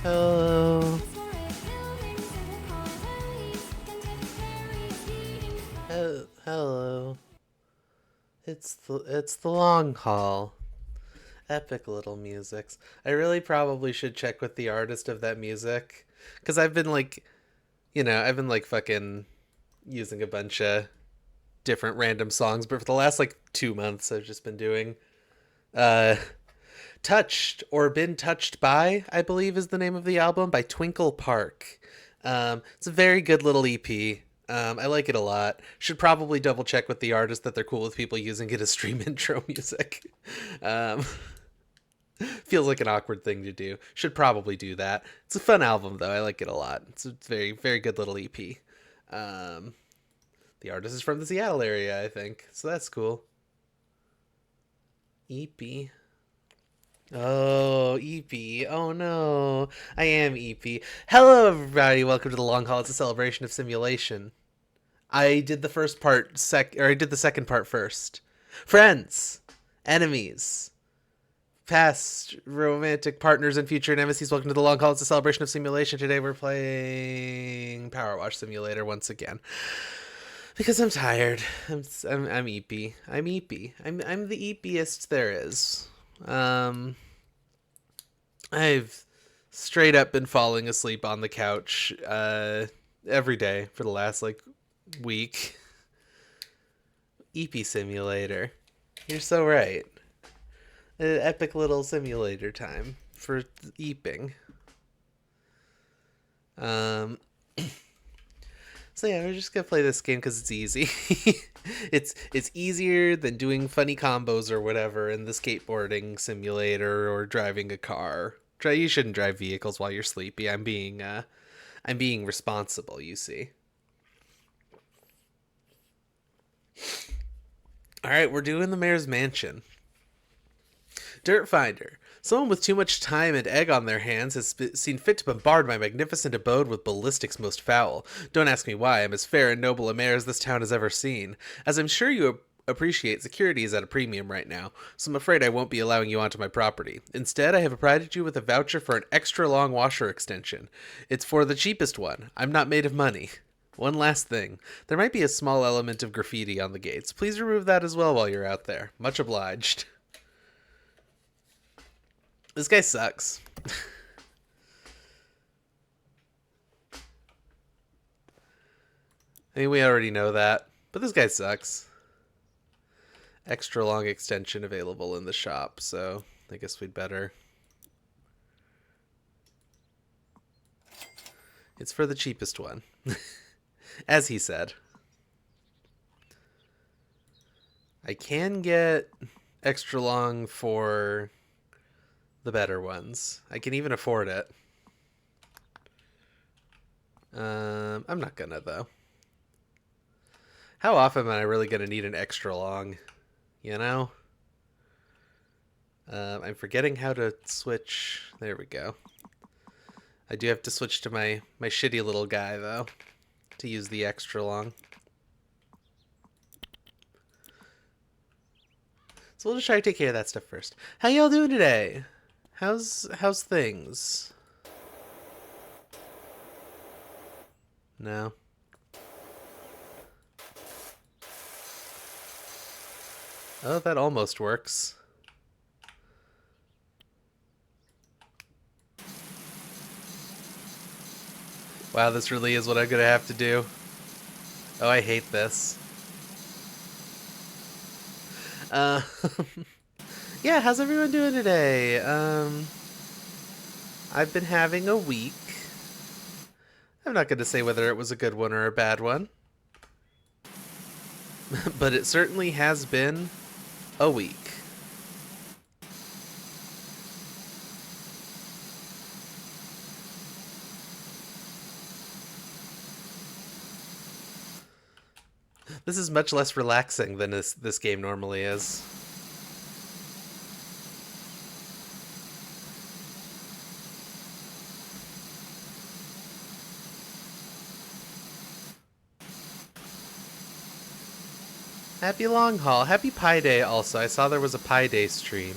Hello. Hello. It's the long haul. Epic little musics. I really probably should check with the artist of that music, because I've been like fucking using a bunch of different random songs, but for the last like 2 months I've just been doing uh Touched or Been Touched By, I believe is the name of the album, by Twinkle Park. It's a very good little EP. I like it a lot. Should probably double check with the artist that they're cool with people using it as stream intro music. Um, Feels like an awkward thing to do. Should probably do that. It's a fun album though. I like it a lot. It's a very, very good little EP. Um, the artist is from the Seattle area, I think. So that's cool. EP. Oh, EP. Oh no. I am EP. Hello everybody. Welcome to the long haul. It's a celebration of simulation. I did the first part I did the second part first. Friends, enemies, past romantic partners and future nemesis. Welcome to the long haul. It's a celebration of simulation. Today we're playing Power Wash Simulator once again. Because I'm tired. I'm EP. I'm EP. I'm the EPiest there is. I've straight up been falling asleep on the couch every day for the last like week. EP Simulator. You're so right. An epic little simulator time for eeping. Um So yeah, we're just gonna play this game because it's easy. It's easier than doing funny combos or whatever in the skateboarding simulator or driving a car. You shouldn't drive vehicles while you're sleepy. I'm being responsible, you see. All right, we're doing the mayor's mansion. Dirt Finder. Someone with too much time and egg on their hands has seen fit to bombard my magnificent abode with ballistics most foul. Don't ask me why. I'm as fair and noble a mayor as this town has ever seen. As I'm sure you appreciate, security is at a premium right now, so I'm afraid I won't be allowing you onto my property. Instead, I have provided you with a voucher for an extra long washer extension. It's for the cheapest one. I'm not made of money. One last thing. There might be a small element of graffiti on the gates. Please remove that as well while you're out there. Much obliged. This guy sucks. I mean, we already know that, but this guy sucks. Extra long extension available in the shop, so I guess we'd better. It's for the cheapest one. As he said. I can get extra long for the better ones. I can even afford it. I'm not gonna, though. How often am I really gonna need an extra long? You know? I'm forgetting how to switch. There we go. I do have to switch to my shitty little guy, though, to use the extra long. So we'll just try to take care of that stuff first. How y'all doing today? How's things? No. Oh, that almost works. Wow, this really is what I'm gonna have to do. Oh, I hate this. Yeah, how's everyone doing today? I've been having a week. I'm not gonna say whether it was a good one or a bad one. But it certainly has been a week. This is much less relaxing than this game normally is. Happy long haul. Happy Pi Day also. I saw there was a Pi Day stream.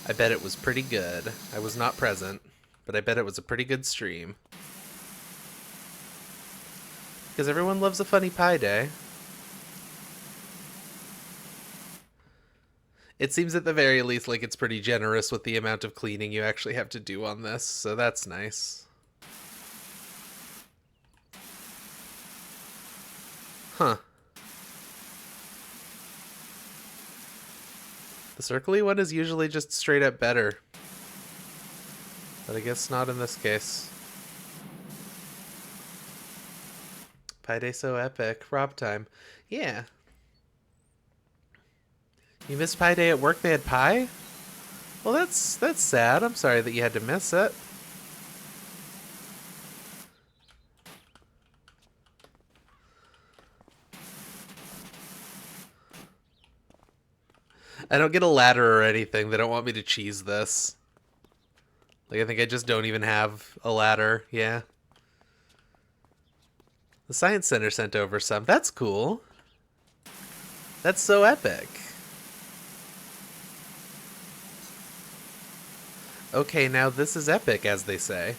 I bet it was pretty good. I was not present, but I bet it was a pretty good stream. Because everyone loves a funny Pi Day. It seems at the very least like it's pretty generous with the amount of cleaning you actually have to do on this, so that's nice. Huh. The circly one is usually just straight up better. But I guess not in this case. Pi Day so epic. Rob time. Yeah. You missed Pi Day at work? They had pie? Well, that's sad. I'm sorry that you had to miss it. I don't get a ladder or anything. They don't want me to cheese this. Like, I think I just don't even have a ladder. Yeah. The Science Center sent over some. That's cool. That's so epic. Okay, now this is epic, as they say.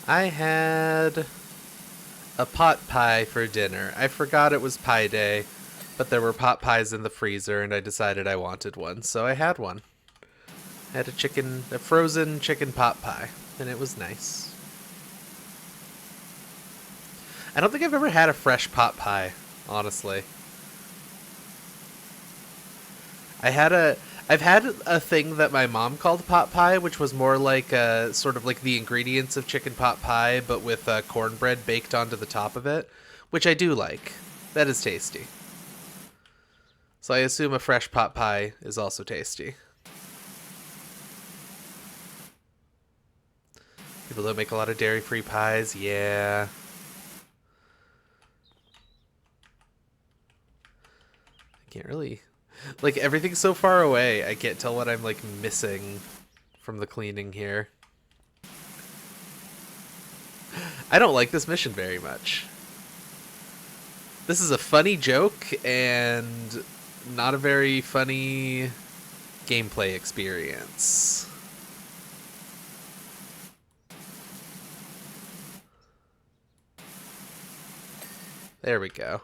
I had a pot pie for dinner. I forgot it was Pi Day, but there were pot pies in the freezer, and I decided I wanted one, so I had one. I had a frozen chicken pot pie, and it was nice. I don't think I've ever had a fresh pot pie, honestly. I had a I've had a thing that my mom called pot pie, which was more like sort of like the ingredients of chicken pot pie, but with cornbread baked onto the top of it, which I do like. That is tasty. So I assume a fresh pot pie is also tasty. People don't make a lot of dairy-free pies. Yeah. I can't really... Like, everything's so far away, I can't tell what I'm, like, missing from the cleaning here. I don't like this mission very much. This is a funny joke and not a very funny gameplay experience. There we go.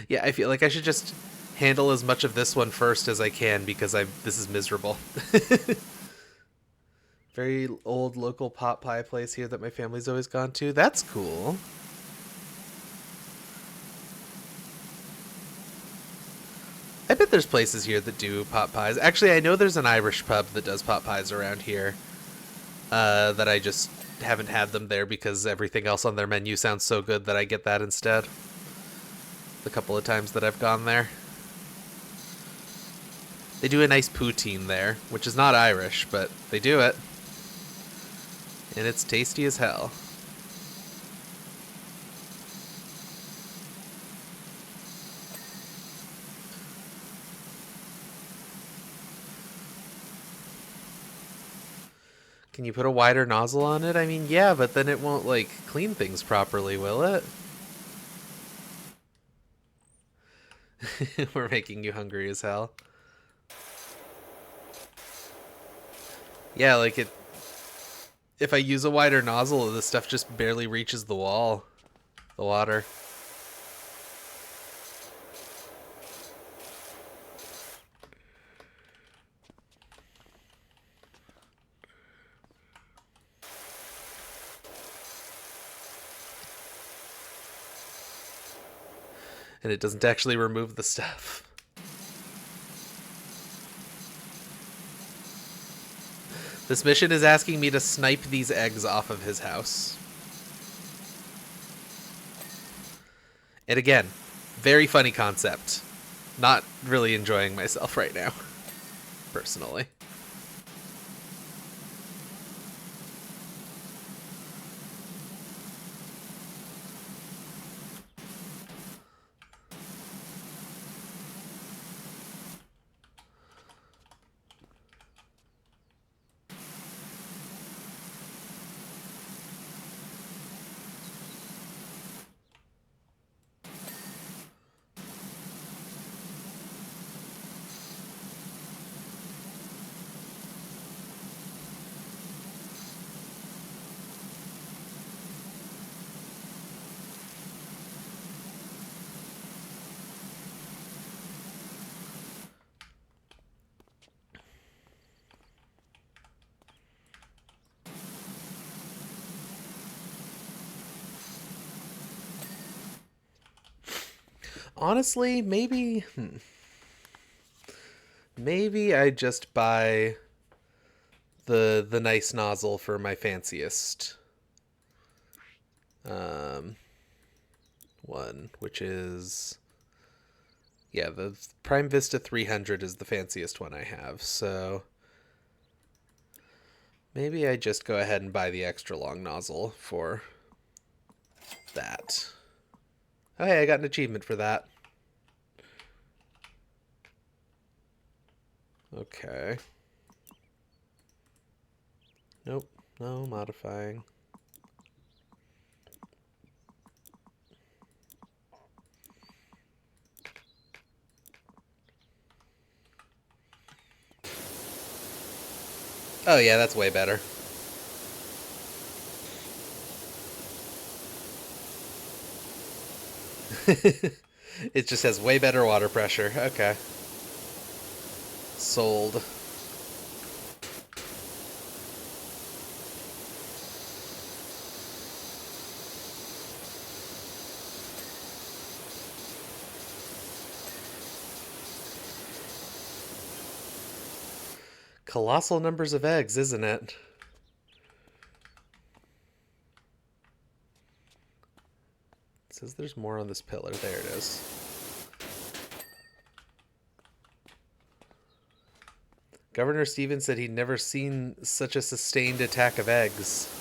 Yeah, I feel like I should just handle as much of this one first as I can because this is miserable. Very old local pot pie place here that my family's always gone to. That's cool. I bet there's places here that do pot pies. Actually, I know there's an Irish pub that does pot pies around here. That I just haven't had them there because everything else on their menu sounds so good that I get that instead. The couple of times that I've gone there. They do a nice poutine there, which is not Irish, but they do it. And it's tasty as hell. Can you put a wider nozzle on it? I mean, yeah, but then it won't, like, clean things properly, will it? We're making you hungry as hell. Yeah, like it... If I use a wider nozzle, this stuff just barely reaches the wall. The water. And it doesn't actually remove the stuff. This mission is asking me to snipe these eggs off of his house. And again, very funny concept. Not really enjoying myself right now, personally. Honestly, maybe... Maybe I just buy the nice nozzle for my fanciest one, which is... Yeah, the Prime Vista 300 is the fanciest one I have, so... Maybe I just go ahead and buy the extra long nozzle for that. Oh, hey, I got an achievement for that. Okay. Nope, no modifying. Oh yeah, that's way better. It just has way better water pressure. Okay. Sold. Colossal numbers of eggs, isn't it? It says there's more on this pillar. There it is. Governor Stevens said he'd never seen such a sustained attack of eggs.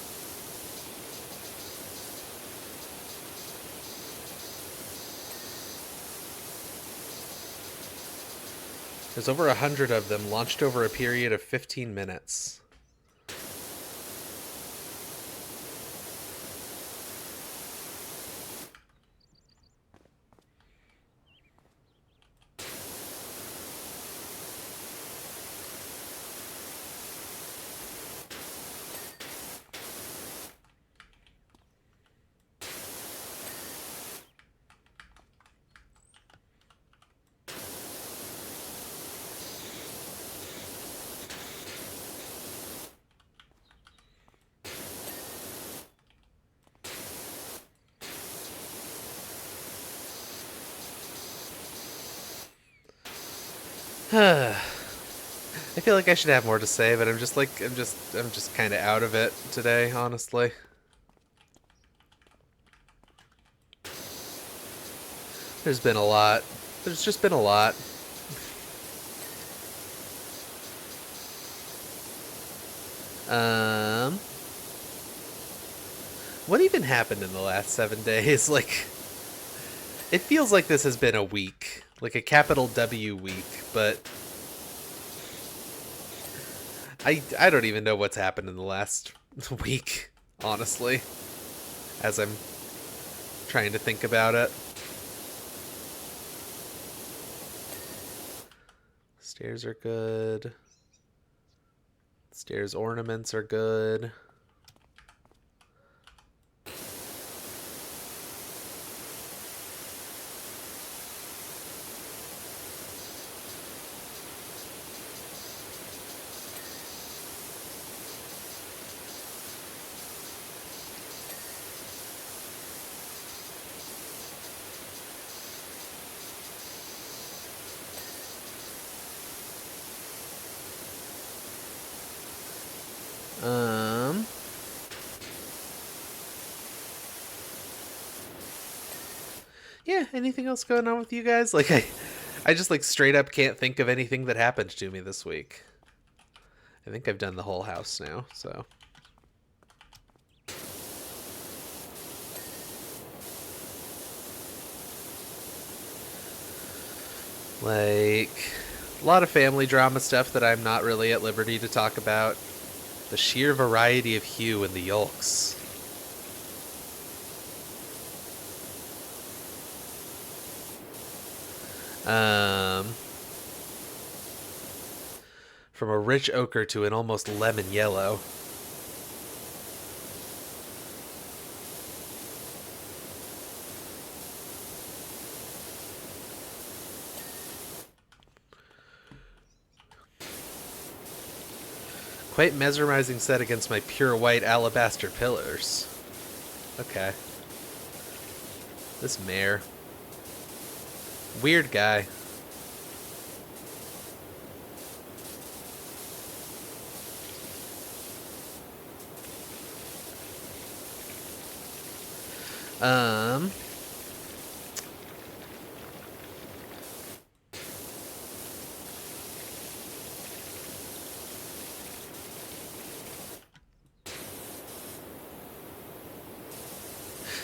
There's over 100 of them, launched over a period of 15 minutes. I feel like I should have more to say, but I'm just kind of out of it today, honestly. There's been a lot. There's just been a lot. What even happened in the last 7 days? Like, it feels like this has been a week. Like a capital W week, but I don't even know what's happened in the last week, honestly, as I'm trying to think about it. Stairs are good. Stairs ornaments are good. Yeah, anything else going on with you guys? Like, I just, like, straight up can't think of anything that happened to me this week. I think I've done the whole house now, so. Like, a lot of family drama stuff that I'm not really at liberty to talk about. The sheer variety of hue in the yolks. From a rich ochre to an almost lemon yellow. Quite mesmerizing set against my pure white alabaster pillars. Okay. This mayor. Weird guy.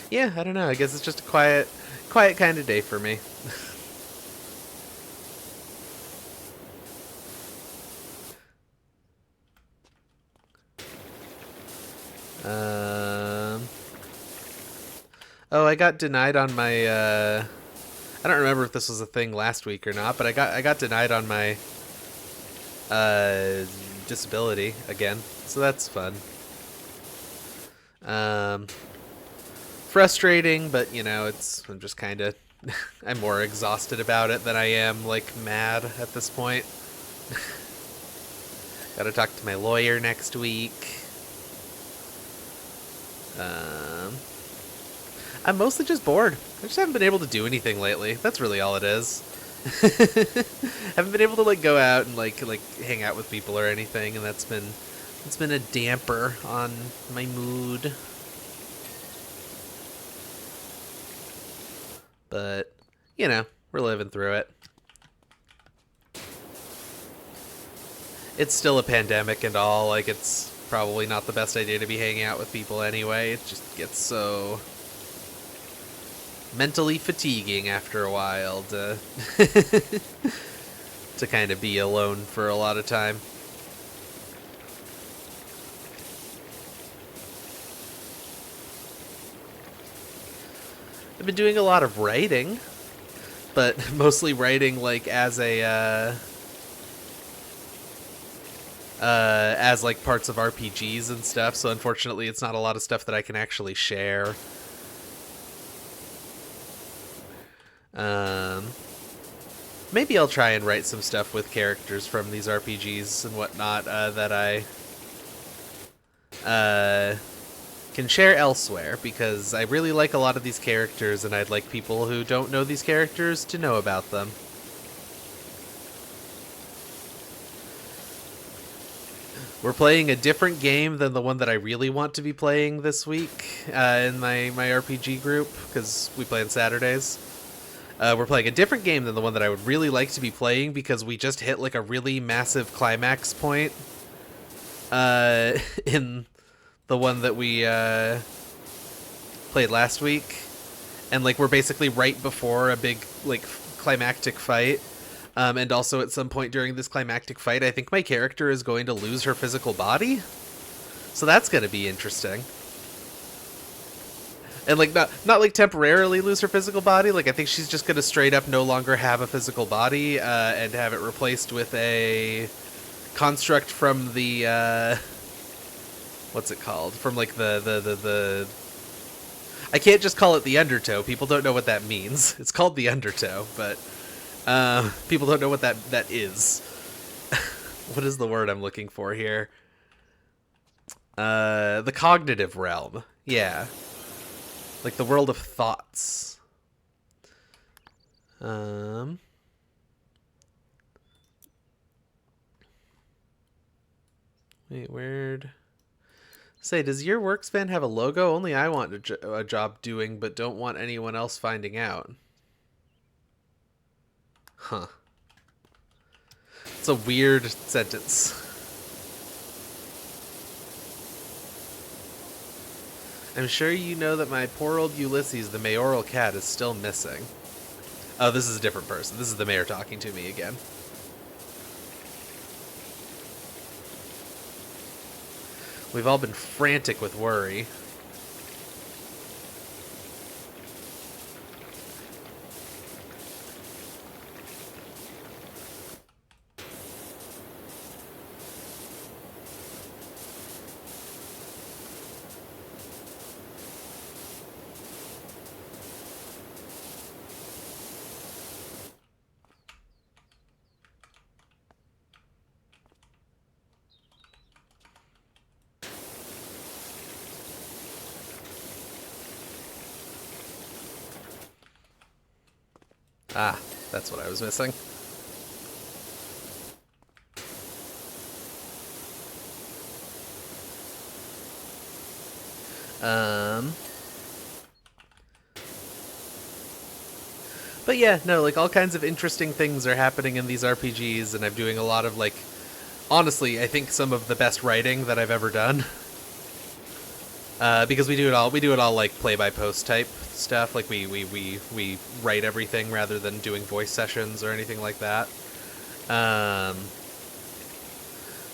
Yeah, I don't know. I guess it's just a quiet kind of day for me. Oh, I got denied on my, I don't remember if this was a thing last week or not, but I got denied on my, disability again, so that's fun. Frustrating, but, you know, I'm just kind of, I'm more exhausted about it than I am, like, mad at this point. Gotta talk to my lawyer next week. I'm mostly just bored. I just haven't been able to do anything lately. That's really all it is. Haven't been able to like go out and like hang out with people or anything, and it's been a damper on my mood. But you know, we're living through it. It's still a pandemic and all. Like, it's probably not the best idea to be hanging out with people anyway. It just gets so mentally fatiguing after a while to to kind of be alone for a lot of time. I've been doing a lot of writing, but mostly writing like as like parts of RPGs and stuff. So unfortunately, it's not a lot of stuff that I can actually share. Maybe I'll try and write some stuff with characters from these RPGs and whatnot that I can share elsewhere, because I really like a lot of these characters, and I'd like people who don't know these characters to know about them. We're playing a different game than the one that I really want to be playing this week in my RPG group, because we play on Saturdays. We're playing a different game than the one that I would really like to be playing, because we just hit like a really massive climax point in the one that we played last week, and like we're basically right before a big like climactic fight. And also at some point during this climactic fight, I think my character is going to lose her physical body. So that's going to be interesting. And like not like temporarily lose her physical body. Like I think she's just going to straight up no longer have a physical body and have it replaced with a construct from the what's it called? From like the I can't just call it the Undertow. People don't know what that means. It's called the Undertow, but people don't know what that is. What is the word I'm looking for here? The cognitive realm. Yeah. Like the world of thoughts. Wait, where'd... Say, does your workspan have a logo? Only I want a job doing, but don't want anyone else finding out. Huh. It's a weird sentence. I'm sure you know that my poor old Ulysses, the mayoral cat, is still missing. Oh, this is a different person. This is the mayor talking to me again. We've all been frantic with worry. Ah, that's what I was missing. But yeah, no, like all kinds of interesting things are happening in these RPGs, and I'm doing a lot of like, honestly, I think some of the best writing that I've ever done. Because we do it all like play by post type stuff. Like we write everything rather than doing voice sessions or anything like that.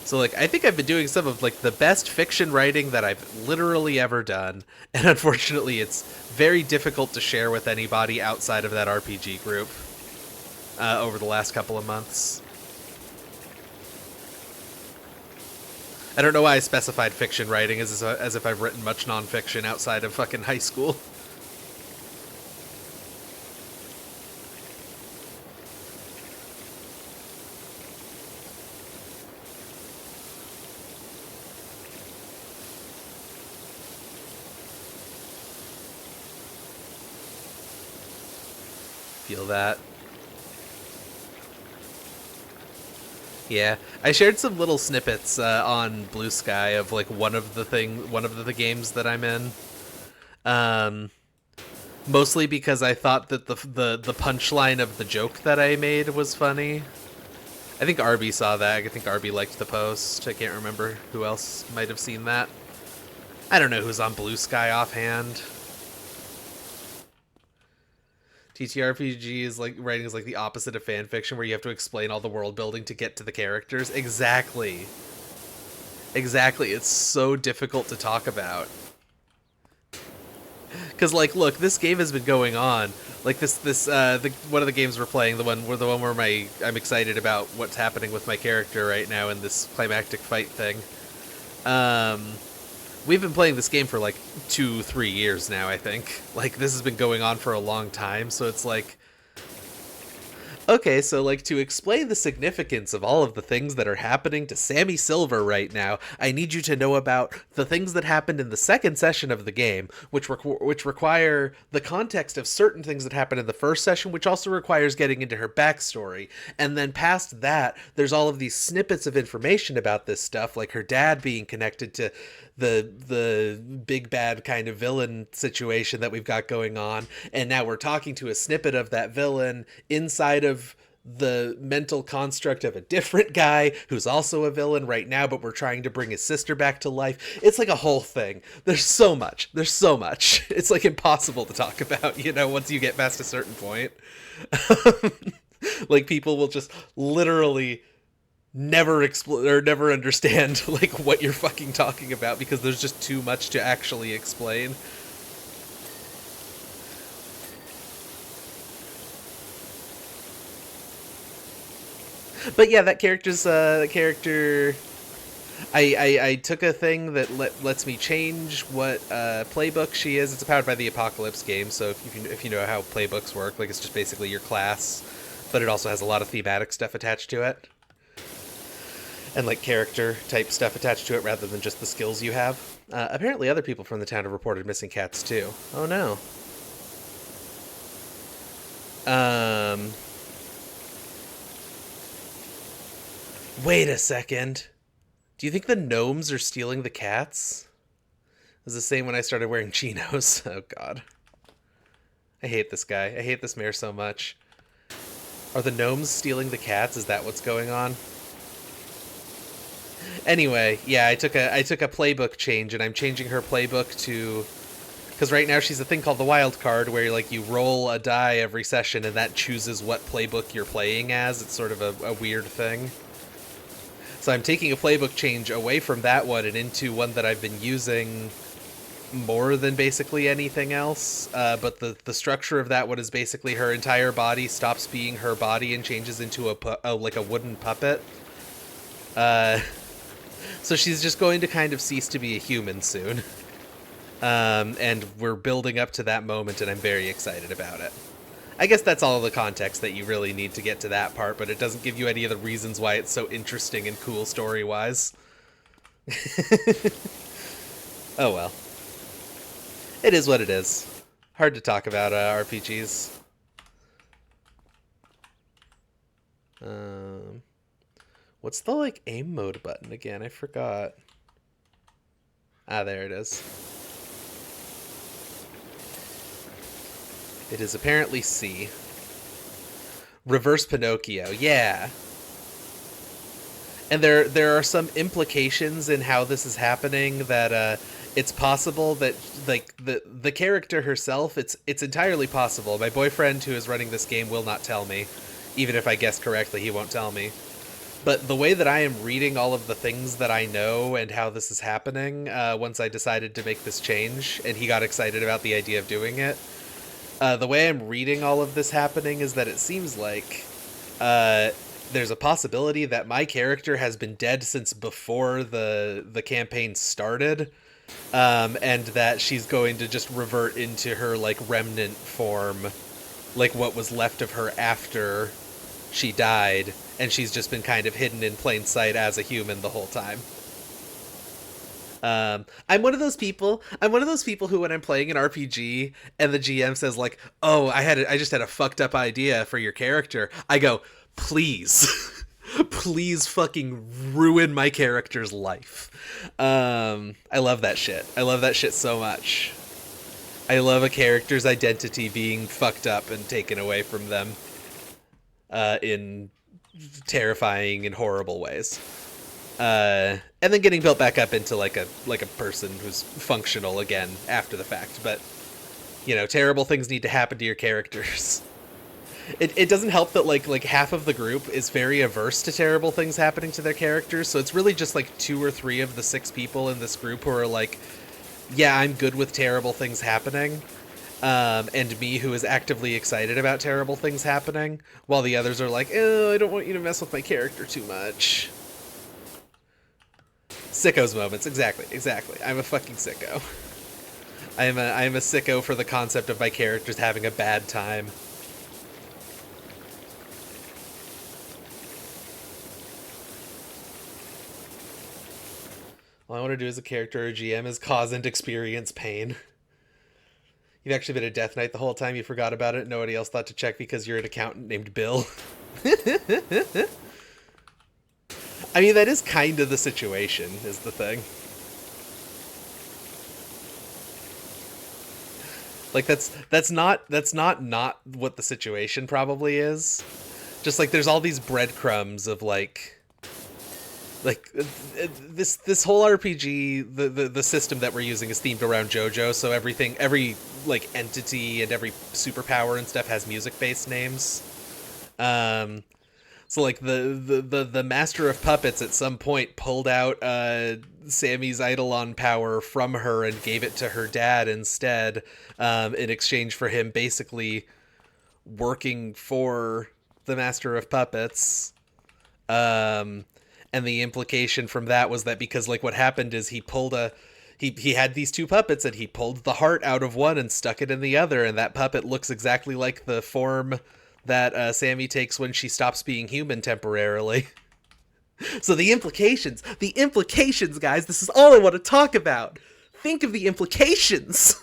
So like I think I've been doing some of like the best fiction writing that I've literally ever done, and unfortunately it's very difficult to share with anybody outside of that RPG group over the last couple of months. I don't know why I specified fiction writing as if I've written much nonfiction outside of fucking high school. Feel that. Yeah, I shared some little snippets on Blue Sky of like one of the games that I'm in. Um, Mostly because I thought that the punchline of the joke that I made was funny. I think Arby saw that. I think Arby liked the post. I can't remember who else might have seen that. I don't know who's on Blue Sky offhand. TTRPG is like writing is like the opposite of fan fiction, where you have to explain all the world building to get to the characters. Exactly. Exactly. It's so difficult to talk about. Because like, look, this game has been going on. Like one of the games we're playing, the one where I'm excited about what's happening with my character right now in this climactic fight thing. Um, we've been playing this game for like 2-3 years now. I think like this has been going on for a long time. So it's like, okay, so like to explain the significance of all of the things that are happening to Sammy Silver right now, I need you to know about the things that happened in the second session of the game, which require the context of certain things that happened in the first session, which also requires getting into her backstory. And then past that, there's all of these snippets of information about this stuff, like her dad being connected to the big bad kind of villain situation that we've got going on, and now we're talking to a snippet of that villain inside of the mental construct of a different guy who's also a villain right now, but we're trying to bring his sister back to life. It's like a whole thing. There's so much. It's like impossible to talk about, once you get past a certain point. Like people will just literally never explain or never understand like what you're fucking talking about, because there's just too much to actually explain. But yeah, that character. I took a thing that lets me change what playbook she is. It's powered by the Apocalypse game, so if you know how playbooks work, like it's just basically your class, but it also has a lot of thematic stuff attached to it, and like character type stuff attached to it rather than just the skills you have. Apparently, other people from the town have reported missing cats too. Oh no. Um. Wait a second. Do you think the gnomes are stealing the cats? It was the same when I started wearing chinos. Oh god. I hate this guy. I hate this mayor so much. Are the gnomes stealing the cats? Is that what's going on? Anyway, yeah, I took a playbook change, and I'm changing her playbook to, because right now she's a thing called the wild card, where like you roll a die every session, and that chooses what playbook you're playing as. It's sort of a weird thing. So I'm taking a playbook change away from that one and into one that I've been using more than basically anything else. But the structure of that one is basically her entire body stops being her body and changes into like a wooden puppet. So she's just going to kind of cease to be a human soon. And we're building up to that moment, and I'm very excited about it. I guess that's all the context that you really need to get to that part, but it doesn't give you any of the reasons why it's so interesting and cool story-wise. Oh well. It is what it is. Hard to talk about RPGs. What's the, like, aim mode button again? I forgot. Ah, there it is. It is apparently C. Reverse Pinocchio, yeah. And there are some implications in how this is happening that it's possible that like the character herself, it's entirely possible. My boyfriend who is running this game will not tell me. Even if I guess correctly, he won't tell me. But the way that I am reading all of the things that I know and how this is happening, once I decided to make this change, and he got excited about the idea of doing it, the way I'm reading all of this happening is that it seems like there's a possibility that my character has been dead since before the campaign started, and that she's going to just revert into her like remnant form, like what was left of her after she died, and she's just been kind of hidden in plain sight as a human the whole time. I'm one of those people. I'm one of those people who, when I'm playing an RPG and the GM says like, "Oh, I just had a fucked up idea for your character," I go, "Please, Please fucking ruin my character's life. I love that shit. I love that shit so much. I love a character's identity being fucked up and taken away from them in terrifying and horrible ways. And then getting built back up into like a person who's functional again after the fact. But you know, terrible things need to happen to your characters. It doesn't help that like half of the group is very averse to terrible things happening to their characters, so it's really just like 2 or 3 of the 6 people in this group who are like, yeah, I'm good with terrible things happening, and me, who is actively excited about terrible things happening, while the others are like, oh, I don't want you to mess with my character too much. Sickos moments, exactly. I'm a fucking sicko. I am a sicko for the concept of my characters having a bad time. All I want to do as a character or GM is cause and experience pain. You've actually been a Death Knight the whole time, you forgot about it, nobody else thought to check because you're an accountant named Bill. I mean, that is kind of the situation, is the thing. Like, that's not what the situation probably is. Just, like, there's all these breadcrumbs of, like this whole RPG, the system that we're using is themed around JoJo, so every like entity and every superpower and stuff has music-based names. So like the Master of Puppets at some point pulled out Sammy's Eidolon power from her and gave it to her dad instead, in exchange for him basically working for the Master of Puppets. And the implication from that was that because like what happened is he had these 2 puppets and he pulled the heart out of one and stuck it in the other, and that puppet looks exactly like the form that Sammy takes when she stops being human temporarily. So the implications, guys, this is all I want to talk about. Think of the implications.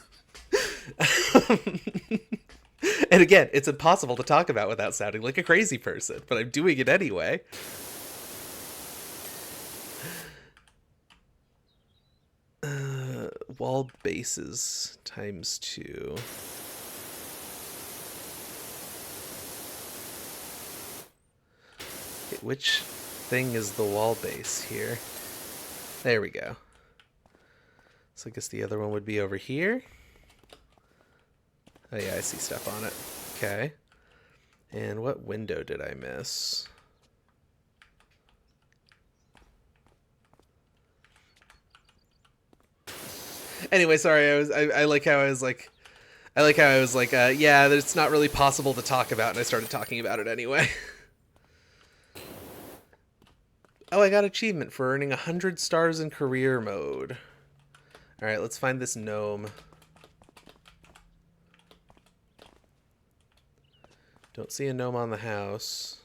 And again, it's impossible to talk about without sounding like a crazy person, but I'm doing it anyway. Wall bases times 2. Okay, which thing is the wall base here? There we go. So I guess the other one would be over here. Oh yeah, I see stuff on it. Okay. And what window did I miss? Anyway, sorry. I like how I was like, yeah, it's not really possible to talk about, and I started talking about it anyway. Oh, I got achievement for earning 100 stars in career mode. All right, let's find this gnome. Don't see a gnome on the house.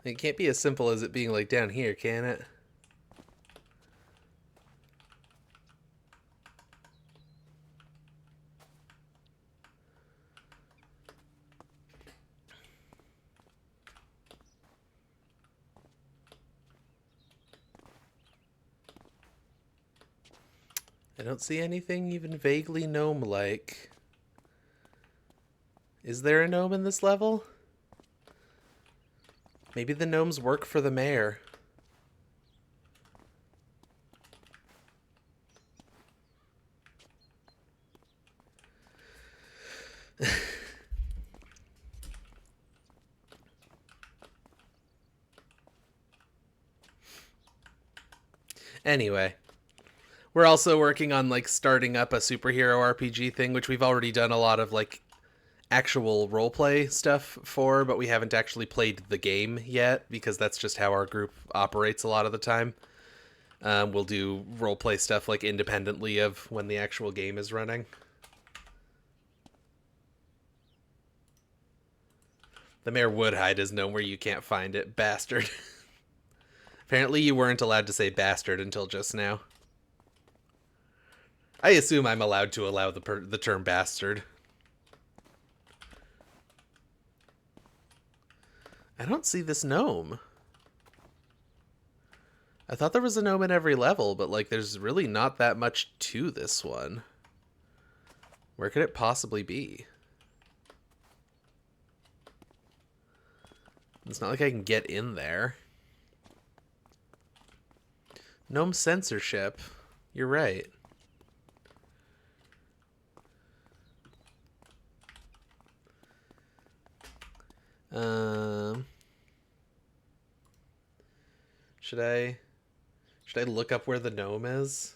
It can't be as simple as it being like down here, can it? I don't see anything even vaguely gnome-like. Is there a gnome in this level? Maybe the gnomes work for the mayor. Anyway, we're also working on like starting up a superhero RPG thing, which we've already done a lot of like actual roleplay stuff for, but we haven't actually played the game yet because that's just how our group operates a lot of the time. We'll do roleplay stuff like independently of when the actual game is running. The mayor would hide his gnome where you can't find it, bastard. Apparently you weren't allowed to say bastard until just now. I assume I'm allowed to allow the term bastard. I don't see this gnome. I thought there was a gnome in every level, but like there's really not that much to this one. Where could it possibly be? It's not like I can get in there. Gnome censorship. You're right. Should I look up where the gnome is?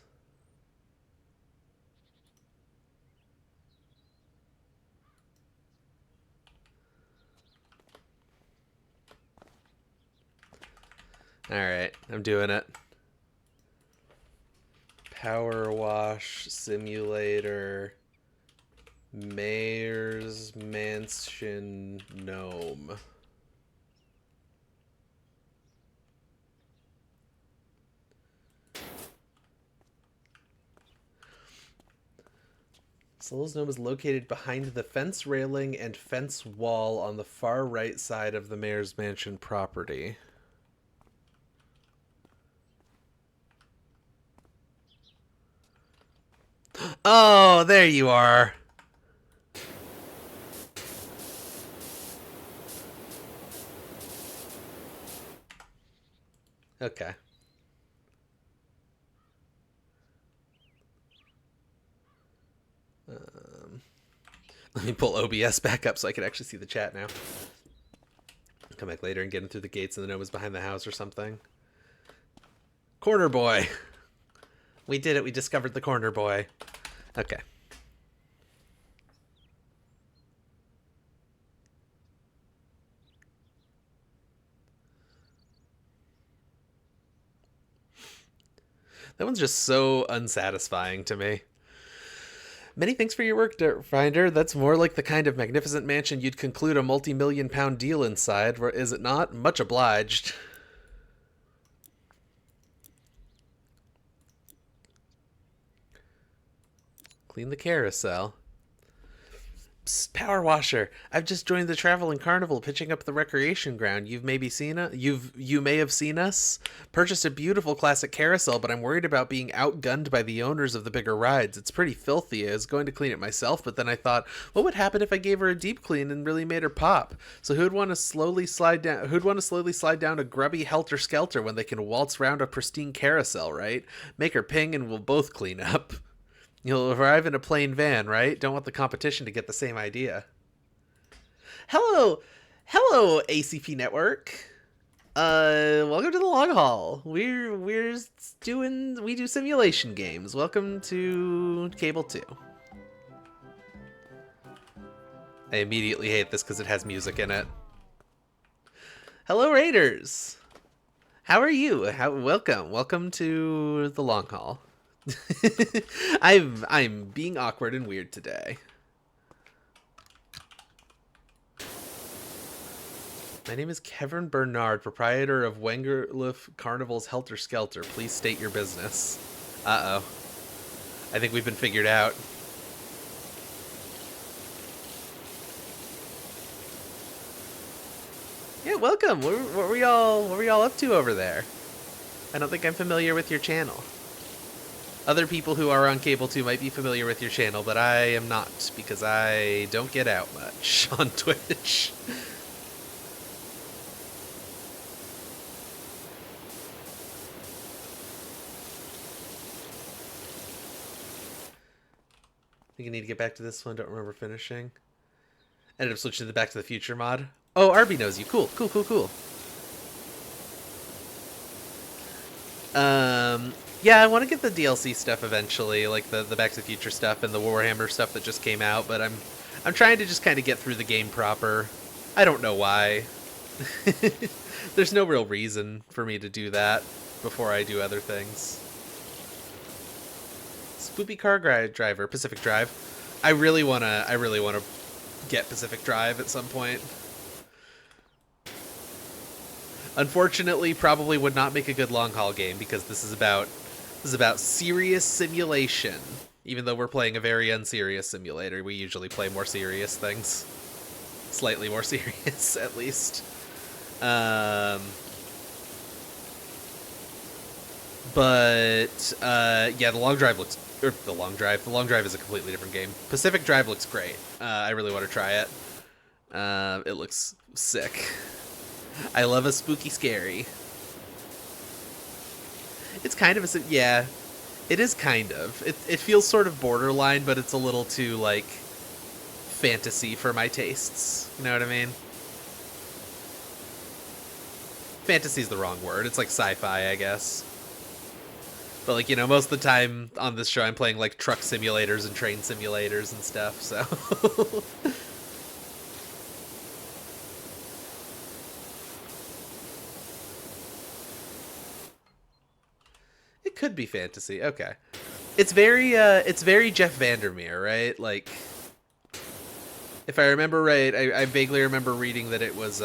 Alright, I'm doing it. Power wash simulator. Mayor's Mansion gnome. Solo's gnome is located behind the fence railing and fence wall on the far right side of the mayor's mansion property. Oh, there you are. Okay. Let me pull OBS back up so I can actually see the chat now. Come back later and get him through the gates and the gnome is behind the house or something. Corner boy. We did it. We discovered the corner boy. Okay. That one's just so unsatisfying to me. Many thanks for your work, Dirt Finder. That's more like the kind of magnificent mansion you'd conclude a multi-million-pound deal inside, is it not? Much obliged. Clean the carousel. Psst, Power Washer. I've just joined the Traveling Carnival, pitching up the recreation ground. You may have seen us. Purchased a beautiful classic carousel, but I'm worried about being outgunned by the owners of the bigger rides. It's pretty filthy. I was going to clean it myself, but then I thought, what would happen if I gave her a deep clean and really made her pop? So who'd want to slowly slide down a grubby helter skelter when they can waltz round a pristine carousel, right? Make her ping and we'll both clean up. You'll arrive in a plain van, right? Don't want the competition to get the same idea. Hello, ACP Network. Welcome to the long haul. We do simulation games. Welcome to Cable 2. I immediately hate this because it has music in it. Hello, Raiders. How are you? Welcome to the long haul. I'm being awkward and weird today. My name is Kevin Bernard, proprietor of Wengerloof Carnival's Helter Skelter. Please state your business. Uh-oh. I think we've been figured out. Yeah, welcome. What were y'all up to over there? I don't think I'm familiar with your channel. Other people who are on Cable 2 might be familiar with your channel, but I am not, because I don't get out much on Twitch. I think I need to get back to this one, don't remember finishing. Ended up switching to the Back to the Future mod. Oh, Arby knows you. Cool. Yeah, I want to get the DLC stuff eventually, like the Back to the Future stuff and the Warhammer stuff that just came out, but I'm trying to just kind of get through the game proper. I don't know why. There's no real reason for me to do that before I do other things. Spoopy Car Driver, Pacific Drive. I really wanna get Pacific Drive at some point. Unfortunately, probably would not make a good long haul game because this is about serious simulation. Even though we're playing a very unserious simulator, we usually play more serious things. Slightly more serious, at least. Um, yeah, the long drive looks. Or the long drive. The long drive is a completely different game. Pacific Drive looks great. I really want to try it. It looks sick. I love a spooky scary. It's kind of a yeah. It is kind of. It feels sort of borderline, but it's a little too like fantasy for my tastes. You know what I mean? Fantasy's the wrong word. It's like sci-fi, I guess. But like, most of the time on this show I'm playing like truck simulators and train simulators and stuff, so it could be fantasy. Okay. It's very Jeff Vandermeer, right? Like if I remember right, I vaguely remember reading that it was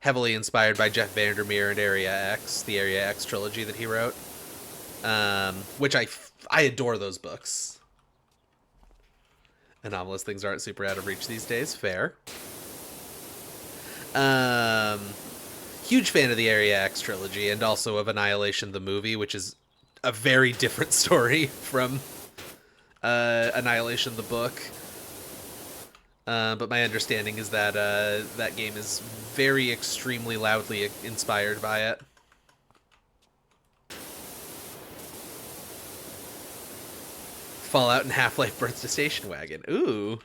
heavily inspired by Jeff Vandermeer and Area X, the Area X trilogy that he wrote. Which I adore those books. Anomalous things aren't super out of reach these days. Fair. Um, Huge fan of the Area X trilogy and also of Annihilation the movie, which is a very different story from Annihilation the book. But my understanding is that that game is very extremely loudly inspired by it. Fallout and Half-Life Birth to Station Wagon. Ooh.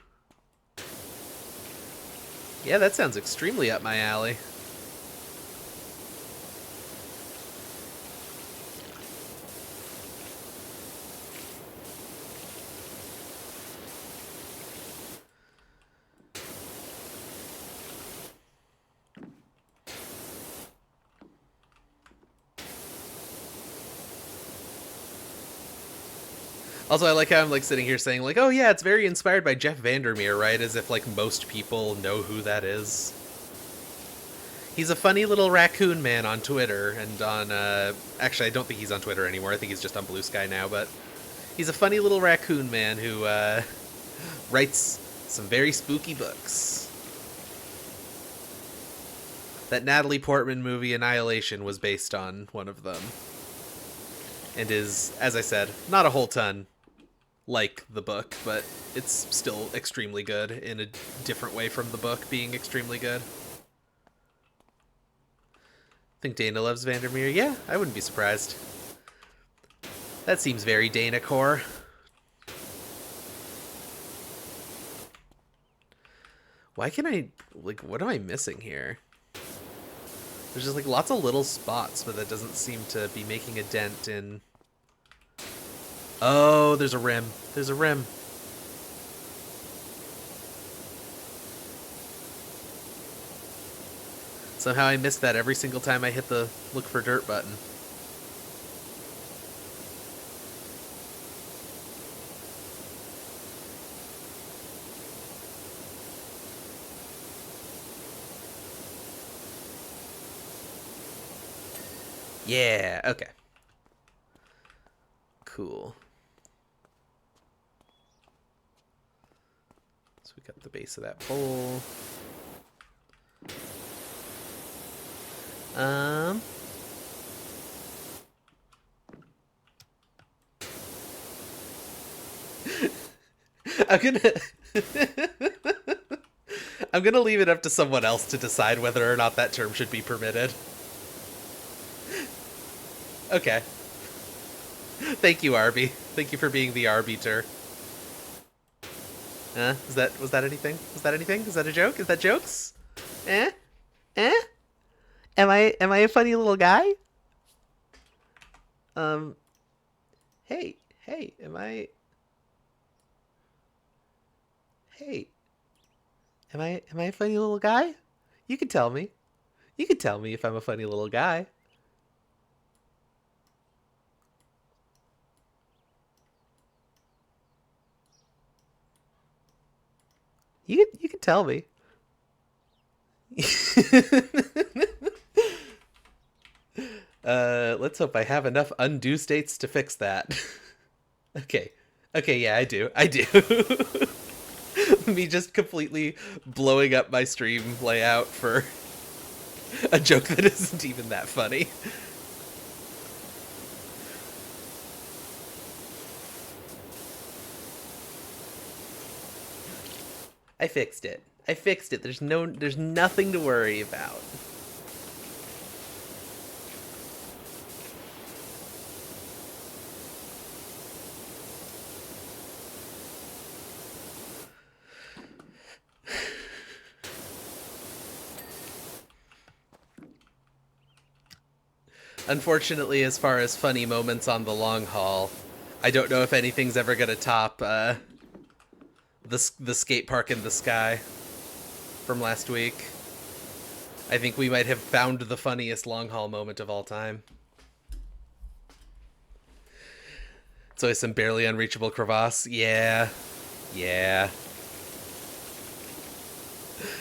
Yeah, that sounds extremely up my alley. Also, I like how I'm like sitting here saying like, "Oh yeah, it's very inspired by Jeff Vandermeer," right? As if like most people know who that is. He's a funny little raccoon man on Twitter and on. Actually, I don't think he's on Twitter anymore. I think he's just on Blue Sky now. But he's a funny little raccoon man who writes some very spooky books. That Natalie Portman movie Annihilation was based on one of them, and is, as I said, not a whole ton like the book, but it's still extremely good in a different way from the book being extremely good. Think Dana loves Vandermeer? Yeah, I wouldn't be surprised. That seems very Dana core. Why can I, like, what am I missing here? There's just like lots of little spots, but that doesn't seem to be making a dent in. Oh, there's a rim. There's a rim. Somehow I missed that every single time I hit the look for dirt button. Yeah, okay. Cool. So we got the base of that pole. I'm gonna I'm gonna leave it up to someone else to decide whether or not that term should be permitted. Okay. Thank you, Arby. Thank you for being the arbiter. Was that anything? Was that anything? Is that a joke? Is that jokes? Eh? Eh? Am I a funny little guy? Um hey, hey, am I a funny little guy? You can tell me. You can tell me if I'm a funny little guy. You can tell me. Let's hope I have enough undo states to fix that. Okay. Okay, yeah, I do. I do. Me just completely blowing up my stream layout for a joke that isn't even that funny. I fixed it. I fixed it. There's nothing to worry about. Unfortunately, as far as funny moments on the long haul, I don't know if anything's ever gonna top the skate park in the sky from last week. I think we might have found the funniest long haul moment of all time. It's always some barely unreachable crevasse. Yeah. Yeah.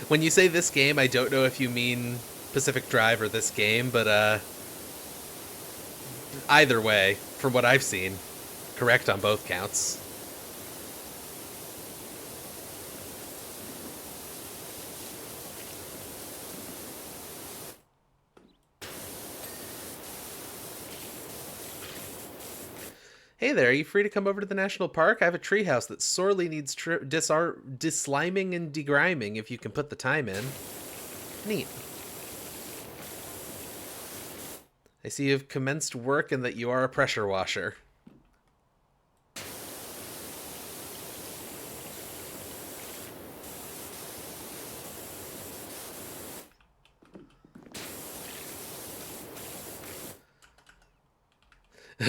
When you say this game, I don't know if you mean Pacific Drive or this game, but either way, from what I've seen, correct on both counts. Hey there, are you free to come over to the national park? I have a treehouse that sorely needs disliming and degriming if you can put the time in. Neat. I see you've commenced work and that you are a pressure washer.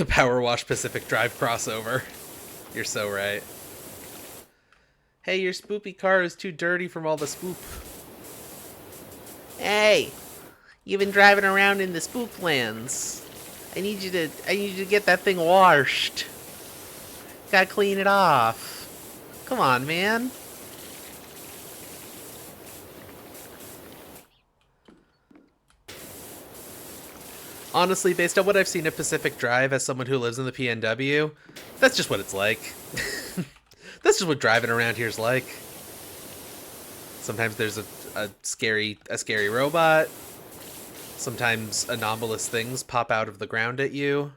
Power Wash Pacific Drive crossover. You're so right. Hey, your spoopy car is too dirty from all the spoop. Hey, you've been driving around in the spoop lands. I need you to get that thing washed. Gotta clean it off. Come on, man. Honestly, based on what I've seen of Pacific Drive as someone who lives in the PNW, that's just what it's like. That's just what driving around here is like. Sometimes there's a scary robot. Sometimes anomalous things pop out of the ground at you.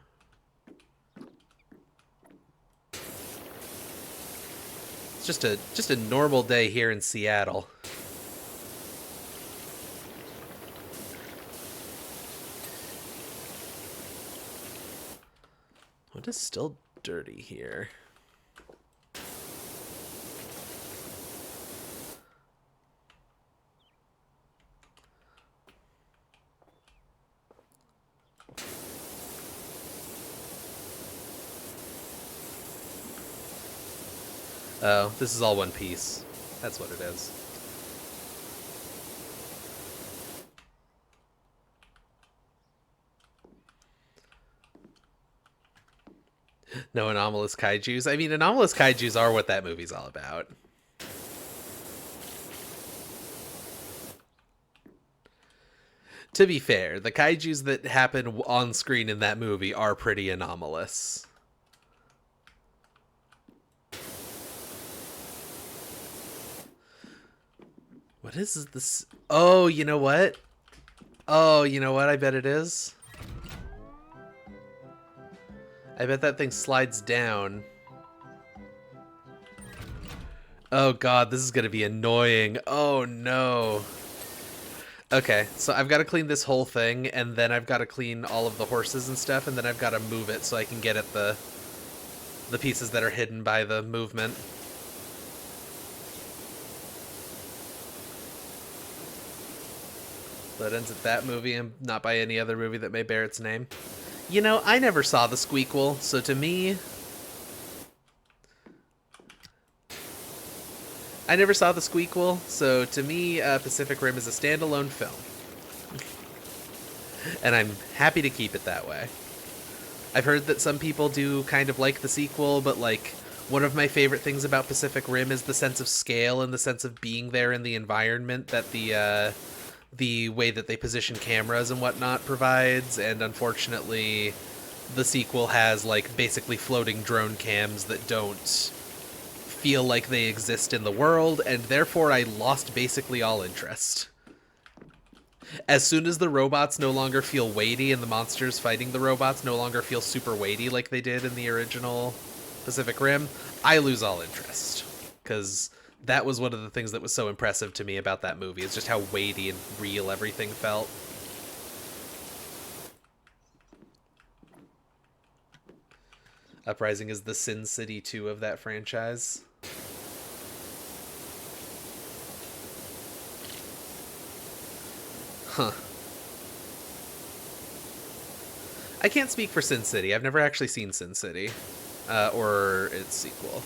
It's just a normal day here in Seattle. What is still dirty here? Oh, this is all one piece. That's what it is. No anomalous kaijus. I mean, anomalous kaijus are what that movie's all about. To be fair, the kaijus that happen on screen in that movie are pretty anomalous. What is this? Oh, you know what? Oh, you know what? I bet it is. I bet that thing slides down. Oh god, this is gonna be annoying. Oh no. Okay, so I've got to clean this whole thing, and then I've got to clean all of the horses and stuff, and then I've got to move it so I can get at the pieces that are hidden by the movement. That ends at that movie, and not by any other movie that may bear its name. You know, I never saw the Squeakquel, so to me... I never saw the Squeakquel, so to me, Pacific Rim is a standalone film. And I'm happy to keep it that way. I've heard that some people do kind of like the sequel, but like, one of my favorite things about Pacific Rim is the sense of scale and the sense of being there in the environment that the the way that they position cameras and whatnot provides, and unfortunately the sequel has like basically floating drone cams that don't feel like they exist in the world, and therefore I lost basically all interest. As soon as the robots no longer feel weighty and the monsters fighting the robots no longer feel super weighty like they did in the original Pacific Rim, I lose all interest. Because that was one of the things that was so impressive to me about that movie, is just how weighty and real everything felt. Uprising is the Sin City 2 of that franchise. Huh. I can't speak for Sin City. I've never actually seen Sin City. Or its sequel.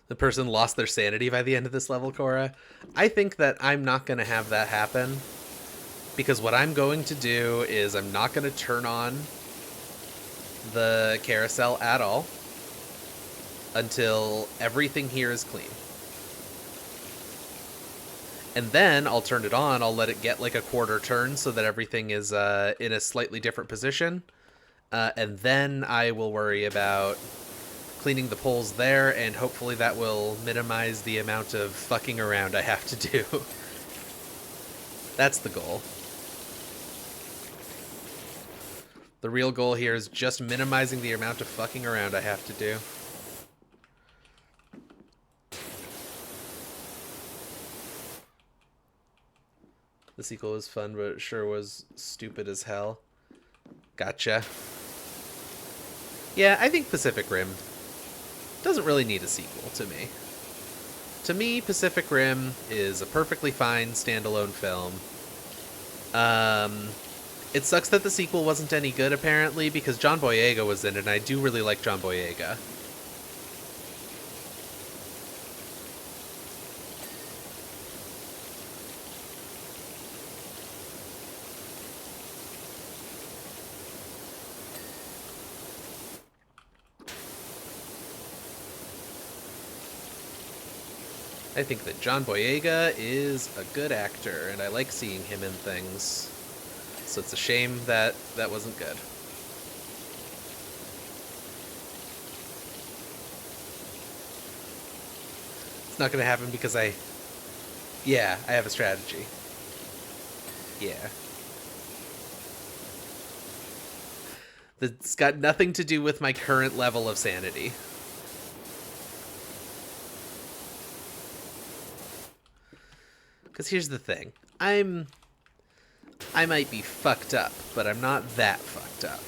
The person lost their sanity by the end of this level, Cora. I think that I'm not going to have that happen, because what I'm going to do is I'm not going to turn on the carousel at all until everything here is clean. And then I'll turn it on, I'll let it get like a quarter turn so that everything is in a slightly different position. And then I will worry about cleaning the poles there, and hopefully that will minimize the amount of fucking around I have to do. That's the goal. The real goal here is just minimizing the amount of fucking around I have to do. The sequel was fun, but it sure was stupid as hell. Gotcha. Yeah, I think Pacific Rim doesn't really need a sequel to me. To me, Pacific Rim is a perfectly fine standalone film. It sucks that the sequel wasn't any good, apparently, because John Boyega was in it, and I do really like John Boyega. I think that John Boyega is a good actor, and I like seeing him in things. So it's a shame that that wasn't good. It's not going to happen because I have a strategy. Yeah. That's got nothing to do with my current level of sanity. Because here's the thing. I might be fucked up, but I'm not that fucked up.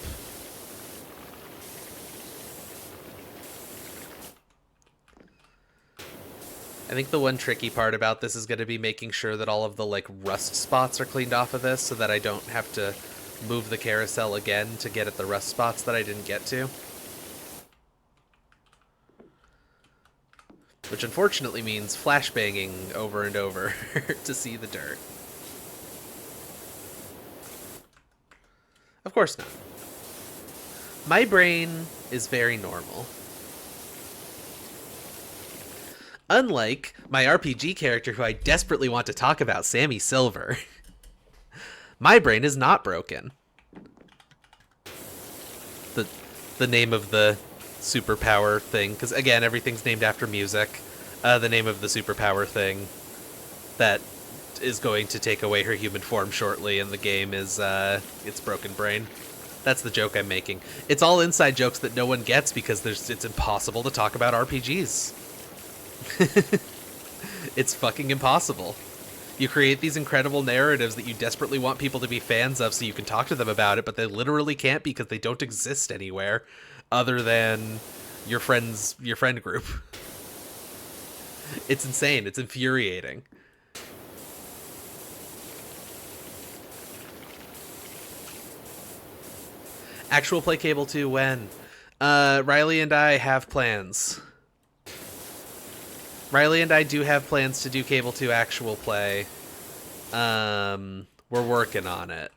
I think the one tricky part about this is going to be making sure that all of the, like, rust spots are cleaned off of this so that I don't have to move the carousel again to get at the rust spots that I didn't get to. Which unfortunately means flashbanging over and over to see the dirt. Of course not. My brain is very normal. Unlike my RPG character who I desperately want to talk about, Sammy Silver. My brain is not broken. The name of the superpower thing, because again, everything's named after music. The name of the superpower thing that is going to take away her human form shortly in the game is it's broken brain. That's the joke I'm making. It's all inside jokes that no one gets because it's impossible to talk about RPGs. It's fucking impossible. You create these incredible narratives that you desperately want people to be fans of so you can talk to them about it, but they literally can't because they don't exist anywhere other than your friend group. It's insane. It's infuriating. Actual play Cable 2 when? Riley and I have plans. Riley and I do have plans to do Cable 2 actual play. We're working on it.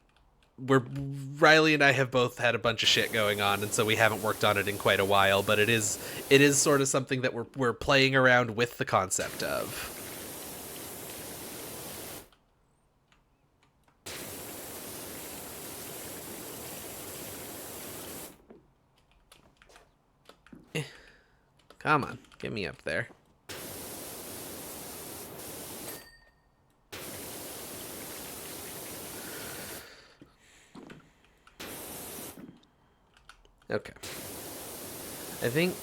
Riley and I have both had a bunch of shit going on, and so we haven't worked on it in quite a while. But it is sort of something that we're playing around with the concept of. Come on, get me up there. Okay. I think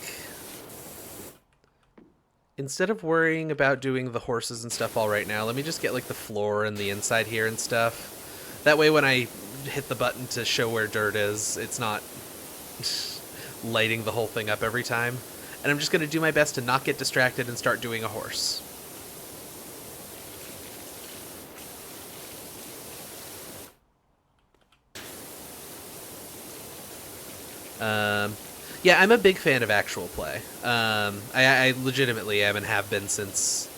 instead of worrying about doing the horses and stuff all right now, let me just get like the floor and the inside here and stuff. That way when I hit the button to show where dirt is, it's not lighting the whole thing up every time. And I'm just going to do my best to not get distracted and start doing a horse. Yeah, I'm a big fan of actual play. I legitimately am and have been since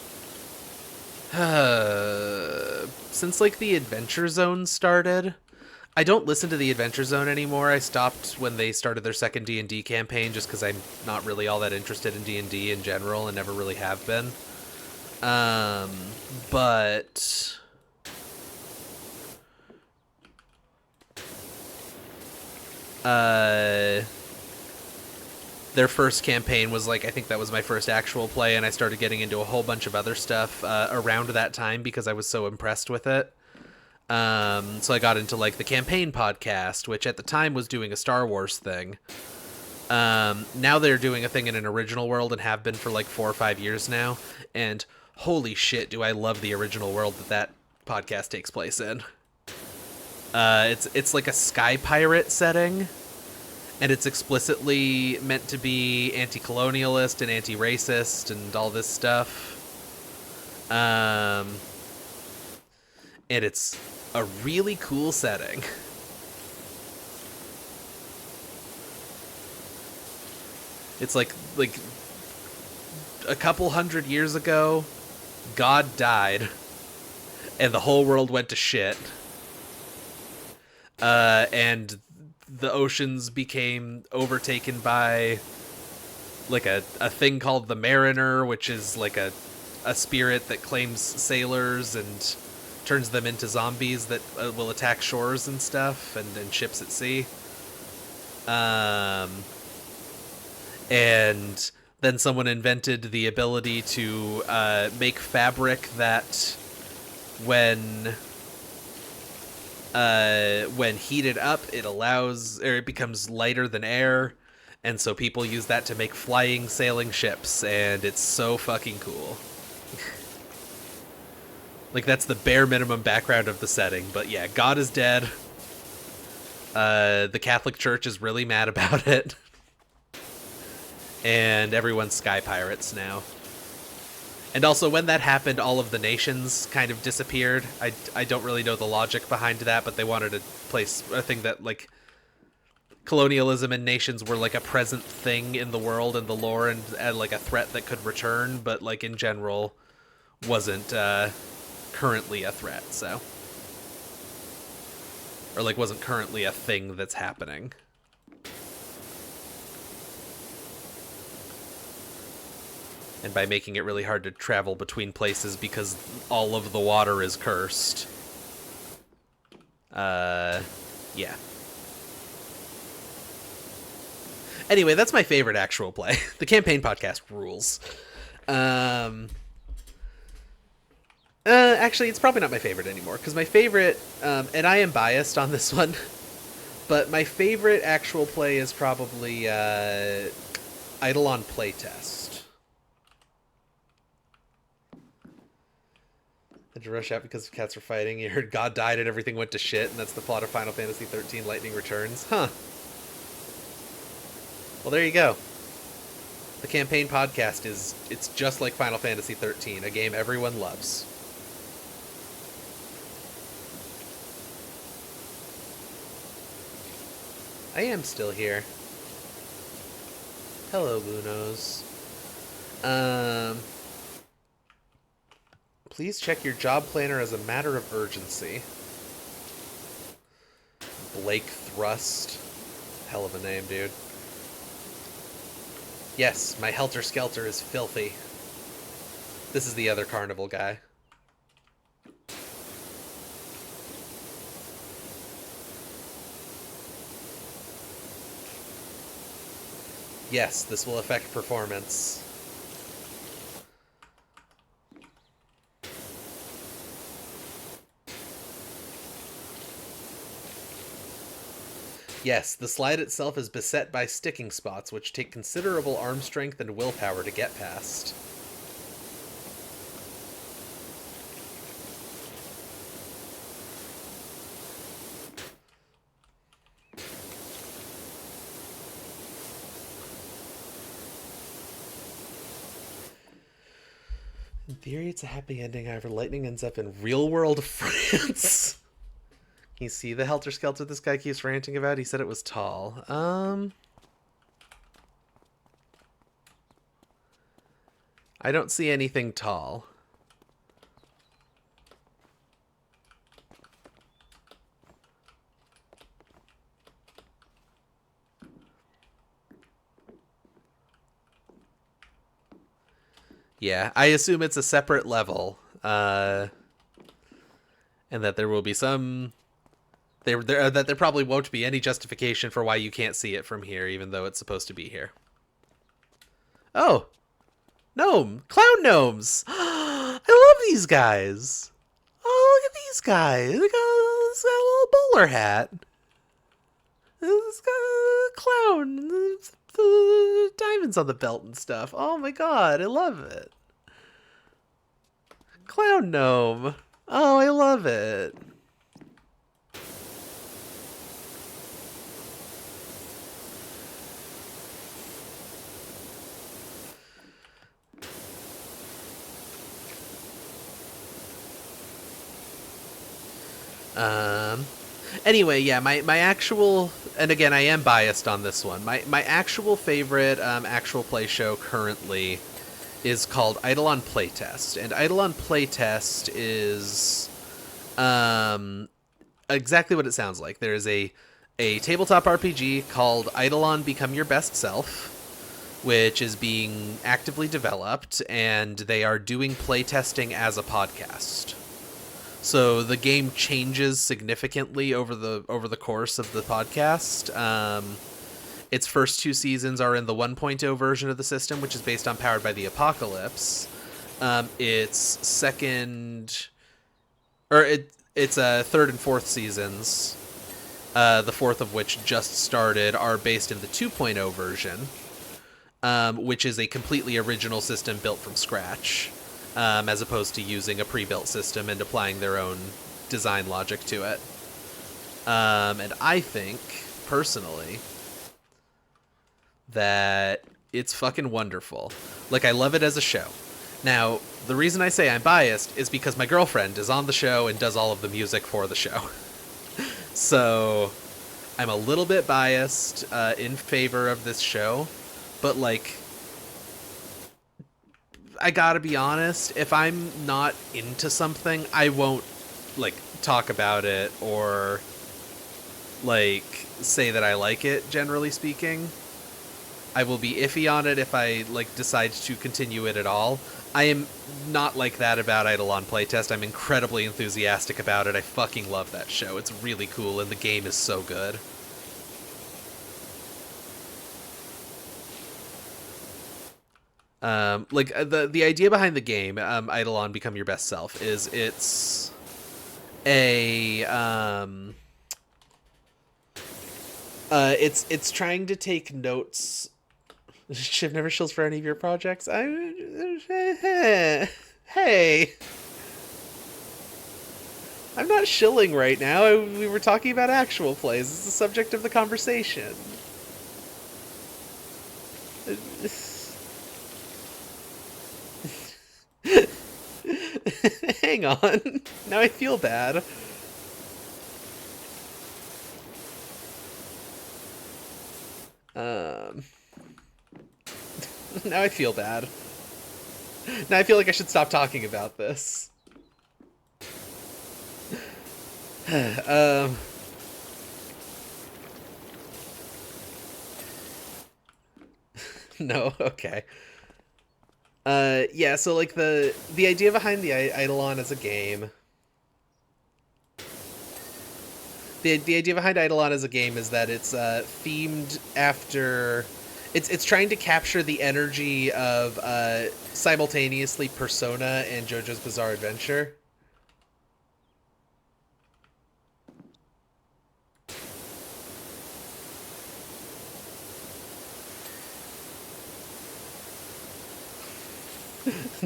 like the Adventure Zone started. I don't listen to the Adventure Zone anymore. I stopped when they started their second D&D campaign just because I'm not really all that interested in D&D in general and never really have been. But their first campaign was like, I think that was my first actual play, and I started getting into a whole bunch of other stuff around that time because I was so impressed with it. So I got into like the campaign podcast, which at the time was doing a Star Wars thing. Now they're doing a thing in an original world and have been for like 4 or 5 years now. And holy shit, do I love the original world that podcast takes place in. It's like a sky pirate setting, and it's explicitly meant to be anti-colonialist and anti-racist and all this stuff. And it's a really cool setting. It's like a couple hundred years ago, God died, and the whole world went to shit. And the oceans became overtaken by like a thing called the Mariner, which is like a spirit that claims sailors and turns them into zombies that will attack shores and stuff and ships at sea. And then someone invented the ability to make fabric that when heated up, it becomes lighter than air, and so people use that to make flying sailing ships, and it's so fucking cool. Like, that's the bare minimum background of the setting, but yeah, God is dead. The Catholic Church is really mad about it. And everyone's sky pirates now. And also, when that happened, all of the nations kind of disappeared. I don't really know the logic behind that, but they wanted to place a thing that, like, colonialism and nations were, like, a present thing in the world and the lore and like, a threat that could return, but, like, in general, wasn't currently a threat, so. Or, like, wasn't currently a thing that's happening. And by making it really hard to travel between places because all of the water is cursed. Yeah. Anyway, that's my favorite actual play. The campaign podcast rules. Actually, it's probably not my favorite anymore, because my favorite, and I am biased on this one, but my favorite actual play is probably Eidolon Playtest. Had to rush out because cats were fighting. You heard God died and everything went to shit, and that's the plot of Final Fantasy XIII Lightning Returns. Huh. Well, there you go. The campaign podcast it's just like Final Fantasy XIII, a game everyone loves. I am still here. Hello, Lunos. Please check your job planner as a matter of urgency. Blake Thrust. Hell of a name, dude. Yes, my Helter Skelter is filthy. This is the other carnival guy. Yes, this will affect performance. Yes, the slide itself is beset by sticking spots, which take considerable arm strength and willpower to get past. In theory, it's a happy ending, however, Lightning ends up in real-world France. Can you see the helter-skelter this guy keeps ranting about? He said it was tall. I don't see anything tall. Yeah, I assume it's a separate level, and that there will be some... that there probably won't be any justification for why you can't see it from here, even though it's supposed to be here. Oh! Gnome! Clown gnomes! I love these guys! Oh, look at these guys! They got a little bowler hat. It's got a clown. The diamonds on the belt and stuff. Oh my god, I love it. Clown gnome. Oh, I love it. Anyway, yeah, my actual, and again, I am biased on this one. My actual favorite actual play show currently is called Eidolon Playtest, and Eidolon Playtest is exactly what it sounds like. There is a tabletop RPG called Eidolon Become Your Best Self, which is being actively developed, and they are doing playtesting as a podcast. So the game changes significantly over the course of the podcast. Its first two seasons are in the 1.0 version of the system, which is based on Powered by the Apocalypse. Its second, or its third and fourth seasons, the fourth of which just started, are based in the 2.0 version, which is a completely original system built from scratch. As opposed to using a pre-built system and applying their own design logic to it. And I think, personally, that it's fucking wonderful. Like, I love it as a show. Now, the reason I say I'm biased is because my girlfriend is on the show and does all of the music for the show. So, I'm a little bit biased in favor of this show, but, like, I gotta be honest, if I'm not into something, I won't, like, talk about it or, like, say that I like it, generally speaking. I will be iffy on it if I, like, decide to continue it at all. I am not like that about Eidolon Playtest. I'm incredibly enthusiastic about it. I fucking love that show. It's really cool, and the game is so good. Like, the idea behind the game, Eidolon Become Your Best Self, is it's it's trying to take notes. Shiv never shills for any of your projects. Hey, I'm not shilling right now. We were talking about actual plays. It's the subject of the conversation. Hang on. Now I feel bad. Now I feel bad. Now I feel like I should stop talking about this. um, no, okay. Yeah, so like the idea behind the Eidolon as a game, the idea behind Eidolon as a game is that it's themed after, it's trying to capture the energy of simultaneously Persona and JoJo's Bizarre Adventure.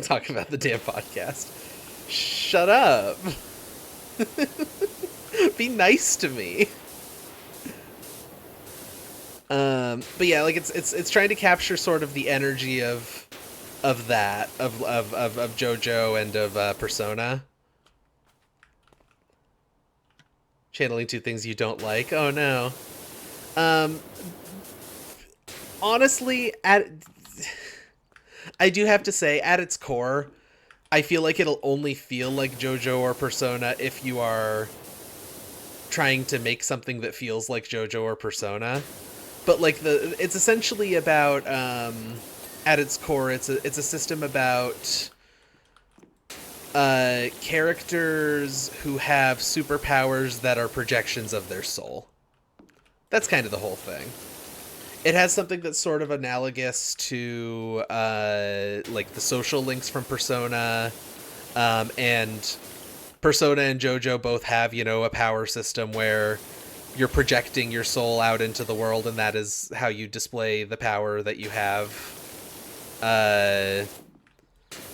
Talk about the damn podcast. Shut up. Be nice to me. But yeah, like it's trying to capture sort of the energy of that of JoJo and of Persona. Channeling two things you don't like. Oh no. Um, honestly, I do have to say, at its core, I feel like it'll only feel like JoJo or Persona if you are trying to make something that feels like JoJo or Persona. But like it's essentially about at its core, it's a system about characters who have superpowers that are projections of their soul. That's kind of the whole thing. It has something that's sort of analogous to like the social links from Persona, and Persona and JoJo both have, you know, a power system where you're projecting your soul out into the world, and that is how you display the power that you have.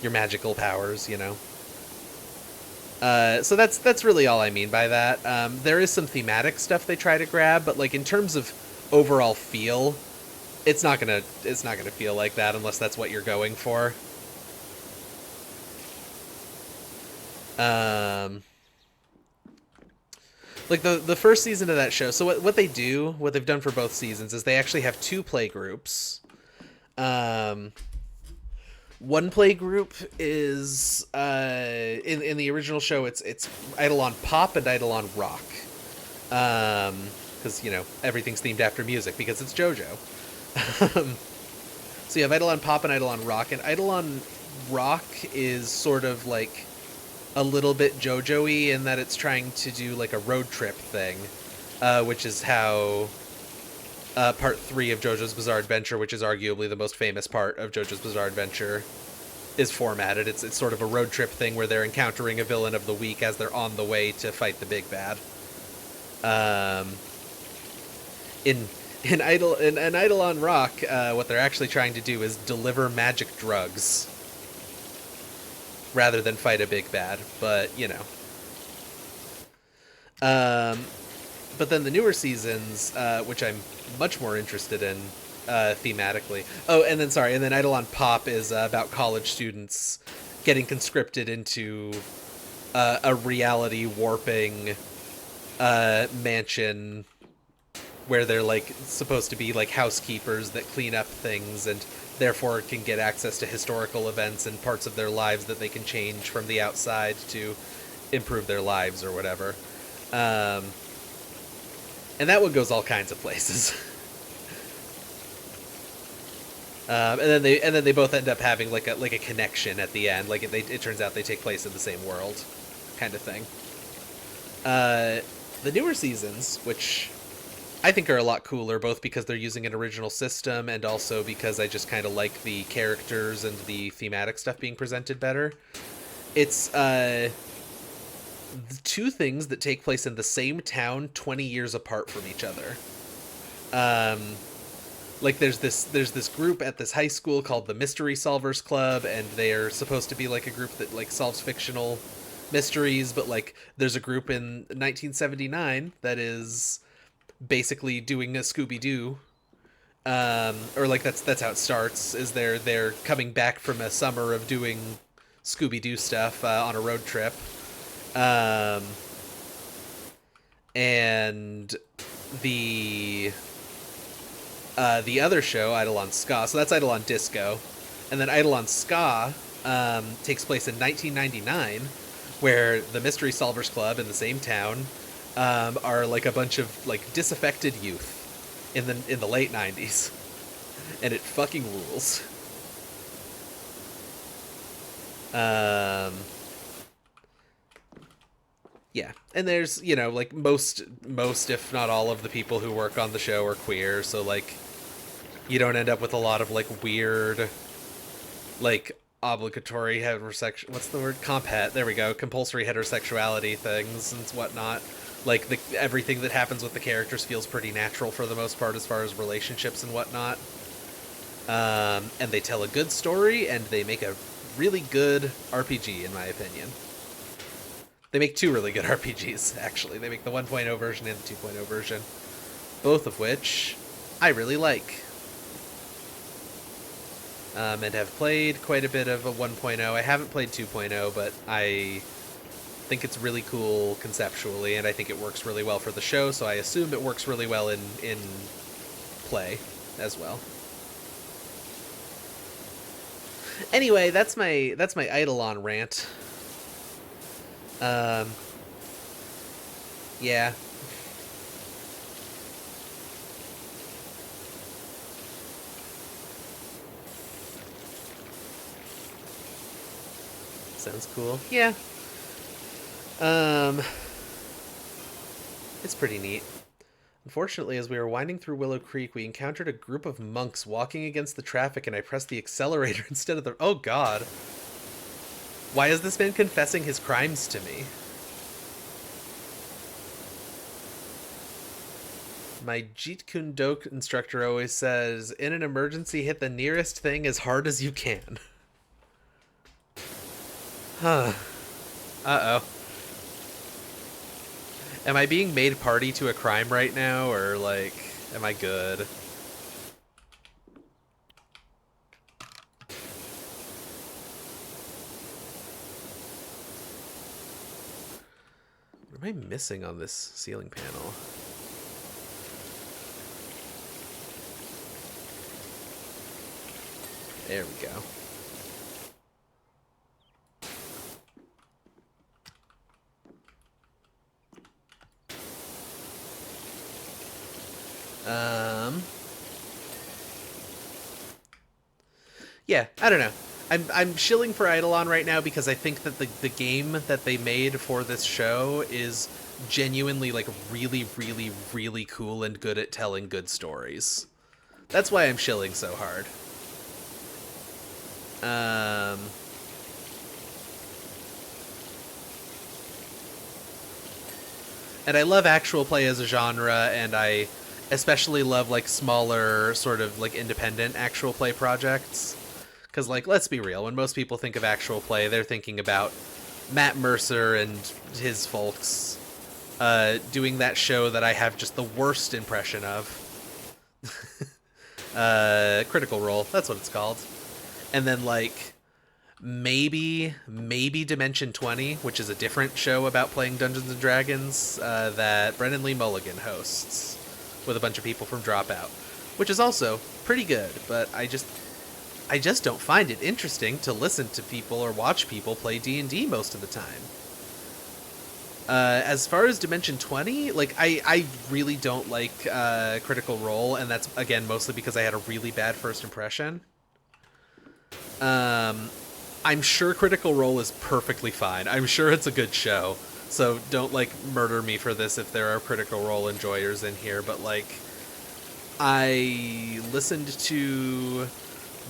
Your magical powers, you know. So that's really all I mean by that. There is some thematic stuff they try to grab, but like in terms of overall feel, it's not gonna feel like that unless that's what you're going for. Like the first season of that show. So what they do, what they've done for both seasons, is they actually have two play groups. One play group is in the original show. It's Eidolon Pop and Eidolon Rock, because you know everything's themed after music because it's JoJo. So you have Eidolon Pop and Eidolon Rock, and Eidolon Rock is sort of like a little bit JoJo-y in that it's trying to do like a road trip thing, which is how Part 3 of JoJo's Bizarre Adventure, which is arguably the most famous part of JoJo's Bizarre Adventure, is formatted. It's sort of a road trip thing where they're encountering a villain of the week as they're on the way to fight the big bad. In Eidolon Rock, what they're actually trying to do is deliver magic drugs rather than fight a big bad, but you know. But then the newer seasons, which I'm much more interested in thematically. Oh, and then Eidolon Pop is about college students getting conscripted into a reality warping mansion where they're like supposed to be like housekeepers that clean up things and therefore can get access to historical events and parts of their lives that they can change from the outside to improve their lives or whatever. And that one goes all kinds of places. And then they both end up having like a connection at the end. Like it turns out they take place in the same world, kind of thing. The newer seasons, which I think are a lot cooler, both because they're using an original system and also because I just kind of like the characters and the thematic stuff being presented better. It's two things that take place in the same town 20 years apart from each other. Like there's this group at this high school called the Mystery Solvers Club, and they're supposed to be like a group that like solves fictional mysteries, but like there's a group in 1979 that is basically doing a Scooby-Doo, or like that's how it starts, is they're coming back from a summer of doing Scooby-Doo stuff on a road trip, and the other show, Eidolon Ska, so that's Eidolon Disco, and then Eidolon Ska takes place in 1999, where the Mystery Solvers Club in the same town are like a bunch of like disaffected youth in the late 90s, and it fucking rules. Um, yeah, and there's, you know, like most if not all of the people who work on the show are queer, so like you don't end up with a lot of like weird, like obligatory heterosexual, what's the word, there we go, compulsory heterosexuality things and whatnot. Like everything that happens with the characters feels pretty natural for the most part as far as relationships and whatnot. And they tell a good story, and they make a really good RPG, in my opinion. They make two really good RPGs, actually. They make the 1.0 version and the 2.0 version, both of which I really like. And have played quite a bit of a 1.0. I haven't played 2.0, but I think it's really cool conceptually, and I think it works really well for the show, so I assume it works really well in play as well. Anyway, that's my Eidolon rant. Yeah. Sounds cool. Yeah. It's pretty neat. Unfortunately, as we were winding through Willow Creek, we encountered a group of monks walking against the traffic, and I pressed the accelerator instead of the... Oh, God. Why has this man confessing his crimes to me? My Jeet Kune Do instructor always says, in an emergency, hit the nearest thing as hard as you can. Huh. Uh-oh. Am I being made party to a crime right now, or, like, am I good? What am I missing on this ceiling panel? There we go. Yeah, I don't know. I'm shilling for Eidolon right now because I think that the game that they made for this show is genuinely like really, really, really cool and good at telling good stories. That's why I'm shilling so hard. And I love actual play as a genre, and I especially love like smaller sort of like independent actual play projects. Because, like, let's be real, when most people think of actual play, they're thinking about Matt Mercer and his folks doing that show that I have just the worst impression of. Critical Role, that's what it's called. And then, like, maybe Dimension 20, which is a different show about playing Dungeons and Dragons that Brennan Lee Mulligan hosts with a bunch of people from Dropout, which is also pretty good, but I just don't find it interesting to listen to people or watch people play D&D most of the time. As far as Dimension 20, like, I really don't like Critical Role, and that's, again, mostly because I had a really bad first impression. I'm sure Critical Role is perfectly fine. I'm sure it's a good show, so don't, like, murder me for this if there are Critical Role enjoyers in here, but, like, I listened to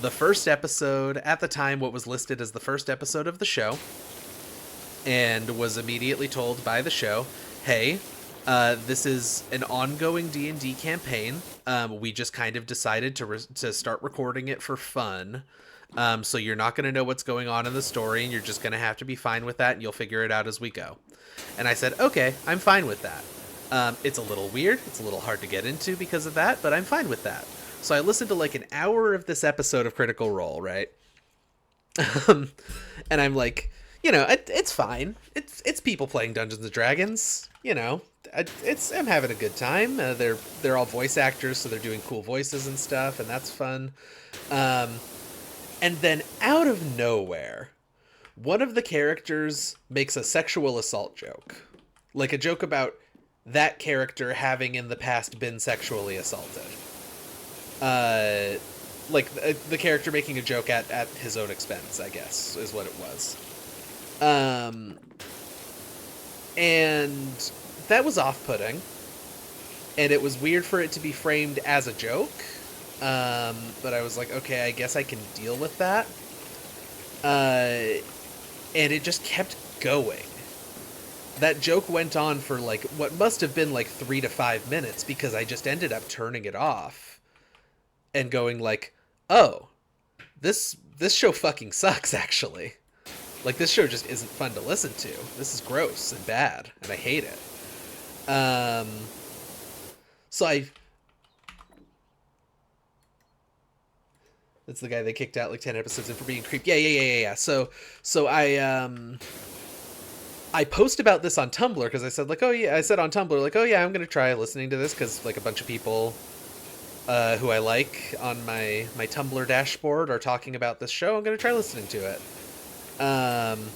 the first episode, at the time what was listed as the first episode of the show, and was immediately told by the show, hey, this is an ongoing D&D campaign. We just kind of decided to start recording it for fun. So you're not going to know what's going on in the story, and you're just going to have to be fine with that, and you'll figure it out as we go. And I said, okay, I'm fine with that. It's a little weird. It's a little hard to get into because of that, but I'm fine with that. So I listened to like an hour of this episode of Critical Role, right? And I'm like, you know, it's fine. It's people playing Dungeons and Dragons. You know, I'm having a good time. They're all voice actors, so they're doing cool voices and stuff, and that's fun. And then out of nowhere, one of the characters makes a sexual assault joke, like a joke about that character having in the past been sexually assaulted. Uh, the character making a joke at his own expense, I guess, is what it was. Um, and that was off-putting, and it was weird for it to be framed as a joke. But I was like, okay, I guess I can deal with that. And it just kept going. That joke went on for like what must have been like 3 to 5 minutes, because I just ended up turning it off and going like, oh, this show fucking sucks, actually. Like, this show just isn't fun to listen to. This is gross and bad, and I hate it. So I... That's the guy they kicked out like 10 episodes in for being creep. Yeah. So I post about this on Tumblr because I said, like, oh yeah, I said on Tumblr, like, oh yeah, I'm going to try listening to this because, like, a bunch of people who I like on my Tumblr dashboard are talking about this show. I'm going to try listening to it. And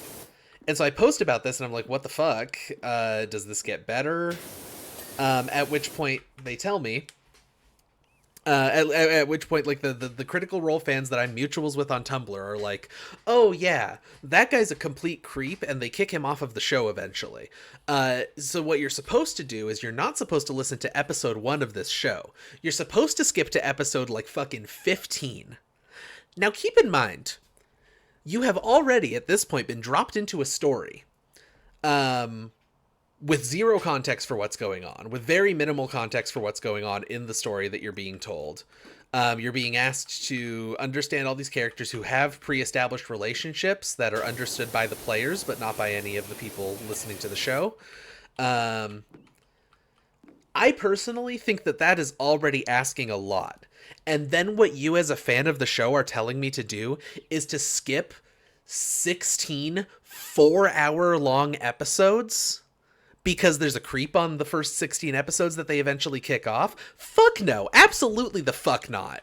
so I post about this and I'm like, what the fuck? Does this get better? At which point they tell me, at which point, like, the Critical Role fans that I'm mutuals with on Tumblr are like, oh yeah, that guy's a complete creep, and they kick him off of the show eventually. So what you're supposed to do is you're not supposed to listen to episode 1 of this show. You're supposed to skip to episode, like, fucking 15. Now keep in mind, you have already, at this point, been dropped into a story. With zero context for what's going on, with very minimal context for what's going on in the story that you're being told. You're being asked to understand all these characters who have pre-established relationships that are understood by the players, but not by any of the people listening to the show. I personally think that is already asking a lot. And then what you as a fan of the show are telling me to do is to skip 16 4-hour-long episodes because there's a creep on the first 16 episodes that they eventually kick off. Fuck no. Absolutely the fuck not.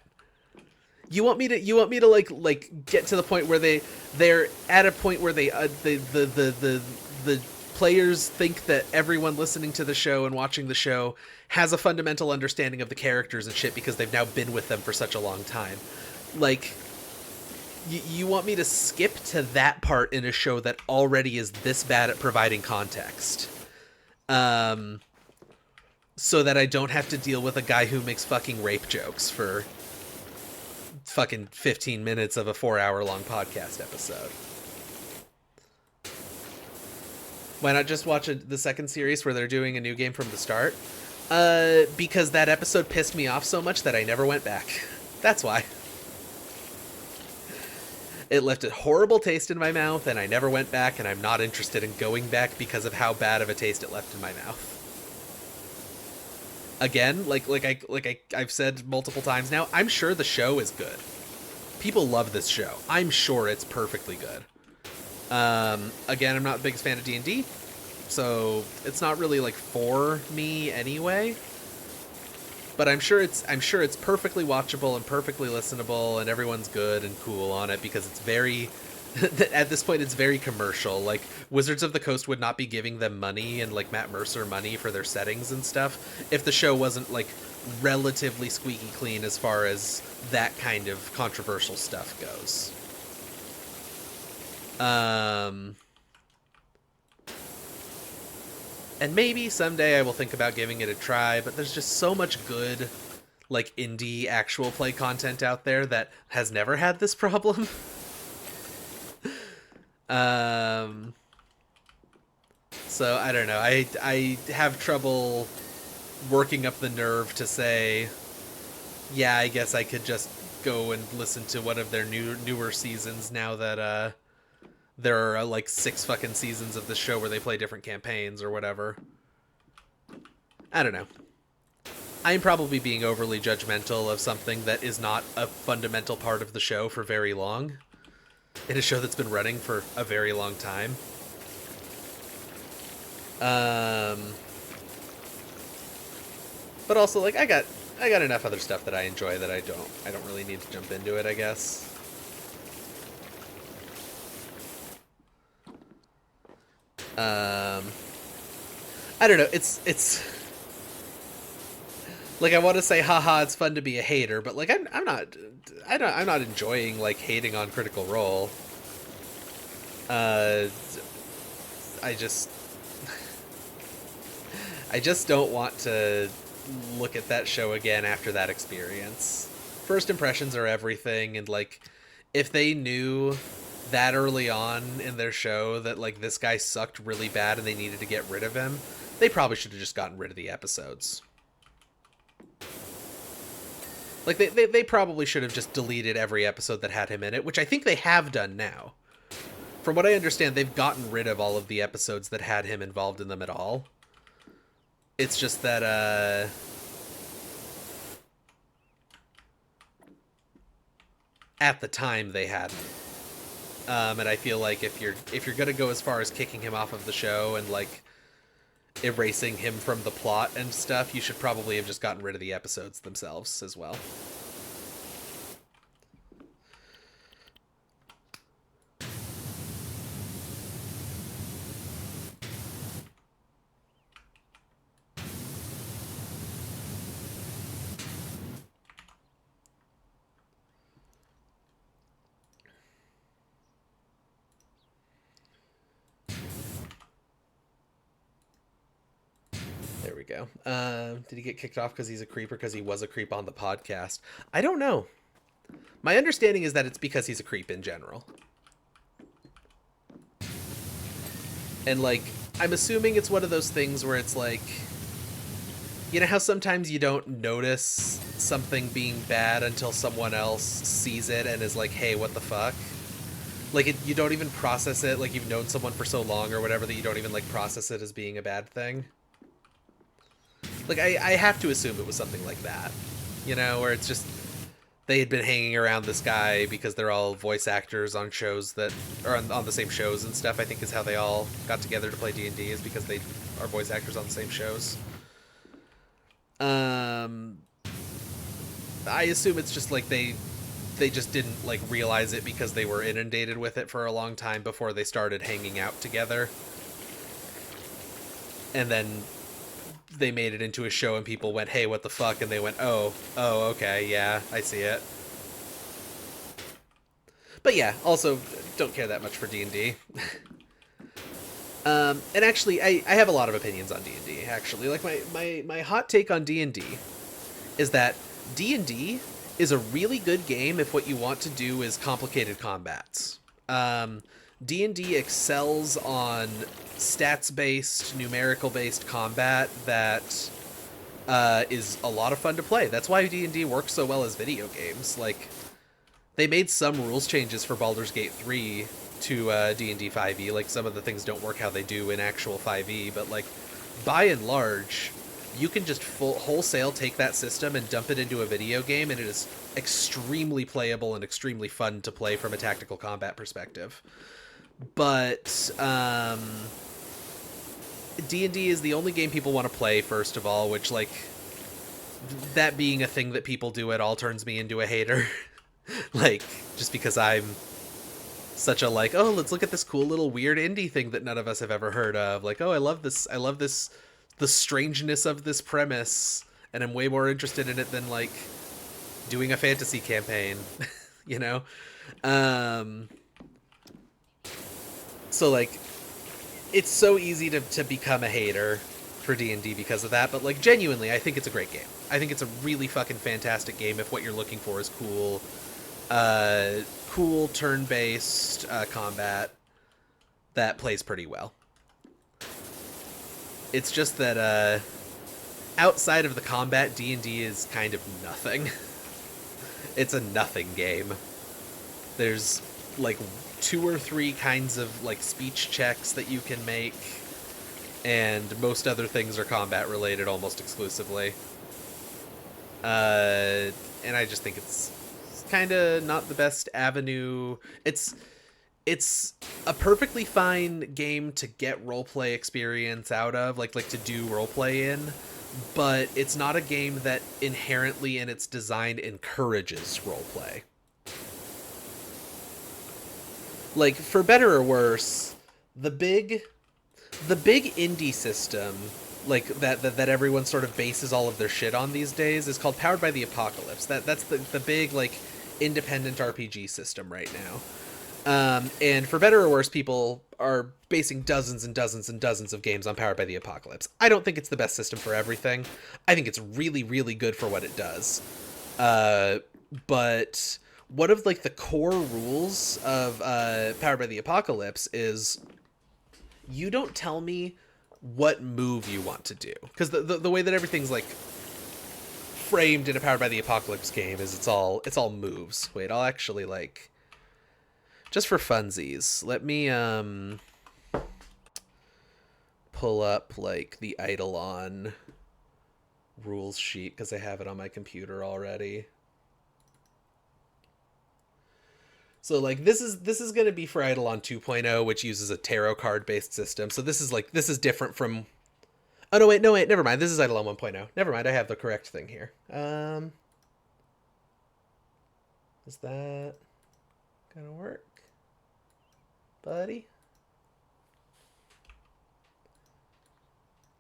You want me to like get to the point where they're at a point where the players think that everyone listening to the show and watching the show has a fundamental understanding of the characters and shit because they've now been with them for such a long time. Like, you want me to skip to that part in a show that already is this bad at providing context? So that I don't have to deal with a guy who makes fucking rape jokes for fucking 15 minutes of a 4-hour-long podcast episode. Why not just watch the second series where they're doing a new game from the start? Because that episode pissed me off so much that I never went back. That's why. It left a horrible taste in my mouth, and I never went back, and I'm not interested in going back because of how bad of a taste it left in my mouth. Again, I've said multiple times now, I'm sure the show is good. People love this show. I'm sure it's perfectly good. Again, I'm not the biggest fan of D&D, so it's not really like for me anyway. But I'm sure it's perfectly watchable and perfectly listenable, and everyone's good and cool on it because it's very at this point it's very commercial. Like, Wizards of the Coast would not be giving them money and like Matt Mercer money for their settings and stuff if the show wasn't like relatively squeaky clean as far as that kind of controversial stuff goes. And maybe someday I will think about giving it a try, but there's just so much good, like, indie actual play content out there that has never had this problem. So, I don't know. I have trouble working up the nerve to say, yeah, I guess I could just go and listen to one of their newer seasons now that, there are like 6 fucking seasons of the show where they play different campaigns or whatever. I don't know. I'm probably being overly judgmental of something that is not a fundamental part of the show for very long. In a show that's been running for a very long time. But also, like, I got enough other stuff that I enjoy that I don't really need to jump into it, I guess. I don't know. It's like I want to say, haha, it's fun to be a hater, but like I'm not enjoying like hating on Critical Role. Uh, I just I just don't want to look at that show again after that experience. First impressions are everything, and like if they knew that early on in their show that like this guy sucked really bad and they needed to get rid of him, they probably should have just gotten rid of the episodes. Like they probably should have just deleted every episode that had him in it, which I think they have done now. From what I understand, they've gotten rid of all of the episodes that had him involved in them at all. It's just that at the time they hadn't. And I feel like if you're gonna go as far as kicking him off of the show and like erasing him from the plot and stuff, you should probably have just gotten rid of the episodes themselves as well. There we go. Did he get kicked off because he's a creeper because he was a creep on the podcast? I don't know. My understanding is that it's because he's a creep in general. And like, I'm assuming it's one of those things where it's like, you know how sometimes you don't notice something being bad until someone else sees it and is like, hey, what the fuck? Like, you don't even process it, like you've known someone for so long or whatever that you don't even like process it as being a bad thing. Like, I have to assume it was something like that. You know, where it's just they had been hanging around this guy because they're all voice actors on shows that are on the same shows and stuff. I think is how they all got together to play D&D, is because they are voice actors on the same shows. I assume it's just like they just didn't like realize it because they were inundated with it for a long time before they started hanging out together. And then they made it into a show and people went, hey, what the fuck? And they went, oh, okay, yeah, I see it. But yeah, also don't care that much for D&D. And actually, I have a lot of opinions on D&D, actually. Like, my hot take on D&D is that D&D is a really good game if what you want to do is complicated combats. D&D excels on stats-based, numerical-based combat that is a lot of fun to play. That's why D&D works so well as video games. Like, they made some rules changes for Baldur's Gate 3 to D&D 5e. Like, some of the things don't work how they do in actual 5e, but, like, by and large, you can just wholesale take that system and dump it into a video game, and it is extremely playable and extremely fun to play from a tactical combat perspective. But D&D is the only game people want to play, first of all, which, like, that being a thing that people do at all turns me into a hater. Like, just because I'm such a, like, oh, let's look at this cool little weird indie thing that none of us have ever heard of. Like, oh, I love this, the strangeness of this premise, and I'm way more interested in it than, like, doing a fantasy campaign, you know? So, like, it's so easy to become a hater for D&D because of that, but, like, genuinely, I think it's a great game. I think it's a really fucking fantastic game if what you're looking for is cool turn-based combat that plays pretty well. It's just that outside of the combat, D&D is kind of nothing. It's a nothing game. There's like 2 or 3 kinds of like speech checks that you can make, and most other things are combat related almost exclusively. And I just think it's kind of not the best avenue. It's a perfectly fine game to get roleplay experience out of, like to do roleplay in, but it's not a game that inherently in its design encourages roleplay. Like, for better or worse, the big indie system like that everyone sort of bases all of their shit on these days is called Powered by the Apocalypse. That's the big like independent RPG system right now. And for better or worse, people are basing dozens and dozens and dozens of games on Powered by the Apocalypse. I don't think it's the best system for everything. I think it's really, really good for what it does. But one of like the core rules of Powered by the Apocalypse is you don't tell me what move you want to do, because the way that everything's like framed in a Powered by the Apocalypse game is it's all moves. Wait, I'll actually like, just for funsies, let me pull up like the Eidolon rules sheet because I have it on my computer already. So like this is going to be for Eidolon 2.0, which uses a tarot card based system. So this is different from. Oh no, wait, never mind. This is Eidolon 1.0. Never mind, I have the correct thing here. Is that gonna work, buddy?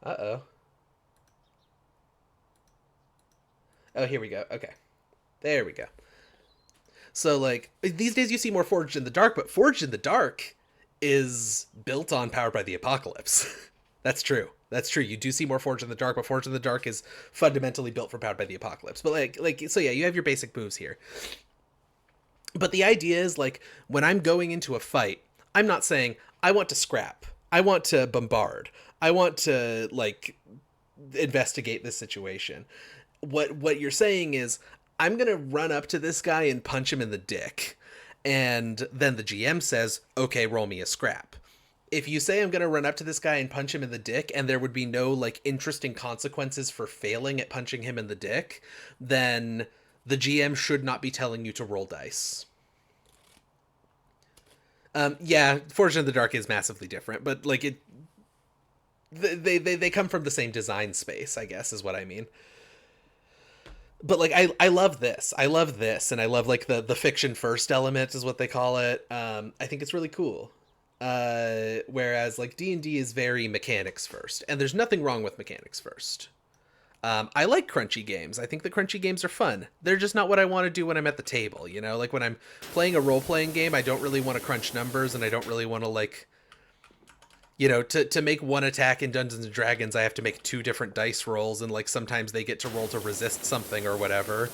Uh-oh. Oh, here we go. Okay. There we go. So, like, these days you see more Forged in the Dark, but Forged in the Dark is built on Powered by the Apocalypse. That's true. That's true. You do see more Forged in the Dark, but Forged in the Dark is fundamentally built for Powered by the Apocalypse. But, so yeah, you have your basic moves here. But the idea is, like, when I'm going into a fight, I'm not saying, I want to scrap. I want to bombard. I want to, like, investigate this situation. What you're saying is, I'm going to run up to this guy and punch him in the dick. And then the GM says, okay, roll me a scrap. If you say I'm going to run up to this guy and punch him in the dick and there would be no like interesting consequences for failing at punching him in the dick, then the GM should not be telling you to roll dice. Yeah, Forged in the Dark is massively different, but like they come from the same design space, I guess is what I mean. But like I love this. I love this, and I love like the fiction first element is what they call it. I think it's really cool. Whereas like D&D is very mechanics first, and there's nothing wrong with mechanics first. I like crunchy games. I think the crunchy games are fun. They're just not what I want to do when I'm at the table, you know? Like when I'm playing a role-playing game, I don't really want to crunch numbers, and I don't really want to like, you know, to make one attack in Dungeons and Dragons, I have to make two different dice rolls, and like sometimes they get to roll to resist something or whatever.